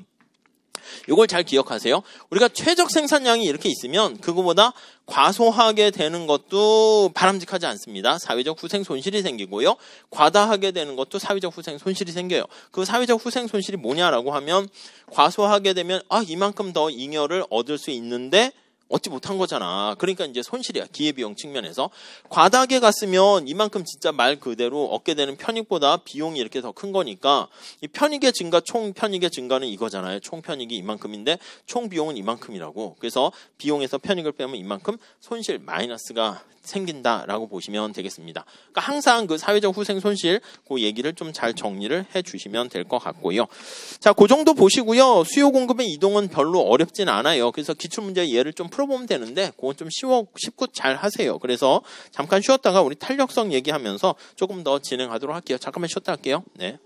이걸 잘 기억하세요. 우리가 최적 생산량이 이렇게 있으면 그거보다 과소하게 되는 것도 바람직하지 않습니다. 사회적 후생 손실이 생기고요. 과다하게 되는 것도 사회적 후생 손실이 생겨요. 그 사회적 후생 손실이 뭐냐라고 하면 과소하게 되면 이만큼 더 잉여를 얻을 수 있는데 얻지 못한 거잖아. 그러니까 이제 손실이야. 기회비용 측면에서. 과다하게 갔으면 이만큼 진짜 말 그대로 얻게 되는 편익보다 비용이 이렇게 더 큰 거니까 이 편익의 증가, 총 편익의 증가는 이거잖아요. 총 편익이 이만큼인데 총 비용은 이만큼이라고. 그래서 비용에서 편익을 빼면 이만큼 손실 마이너스가 생긴다라고 보시면 되겠습니다. 그러니까 항상 그 사회적 후생 손실 그 얘기를 좀 잘 정리를 해주시면 될 것 같고요. 자, 그 정도 보시고요. 수요 공급의 이동은 별로 어렵진 않아요. 그래서 기출문제 예를 좀 풀어보면 되는데 그건 좀 쉽고 잘 하세요. 그래서 잠깐 쉬었다가 우리 탄력성 얘기하면서 조금 더 진행하도록 할게요. 잠깐만 쉬었다 할게요. 네.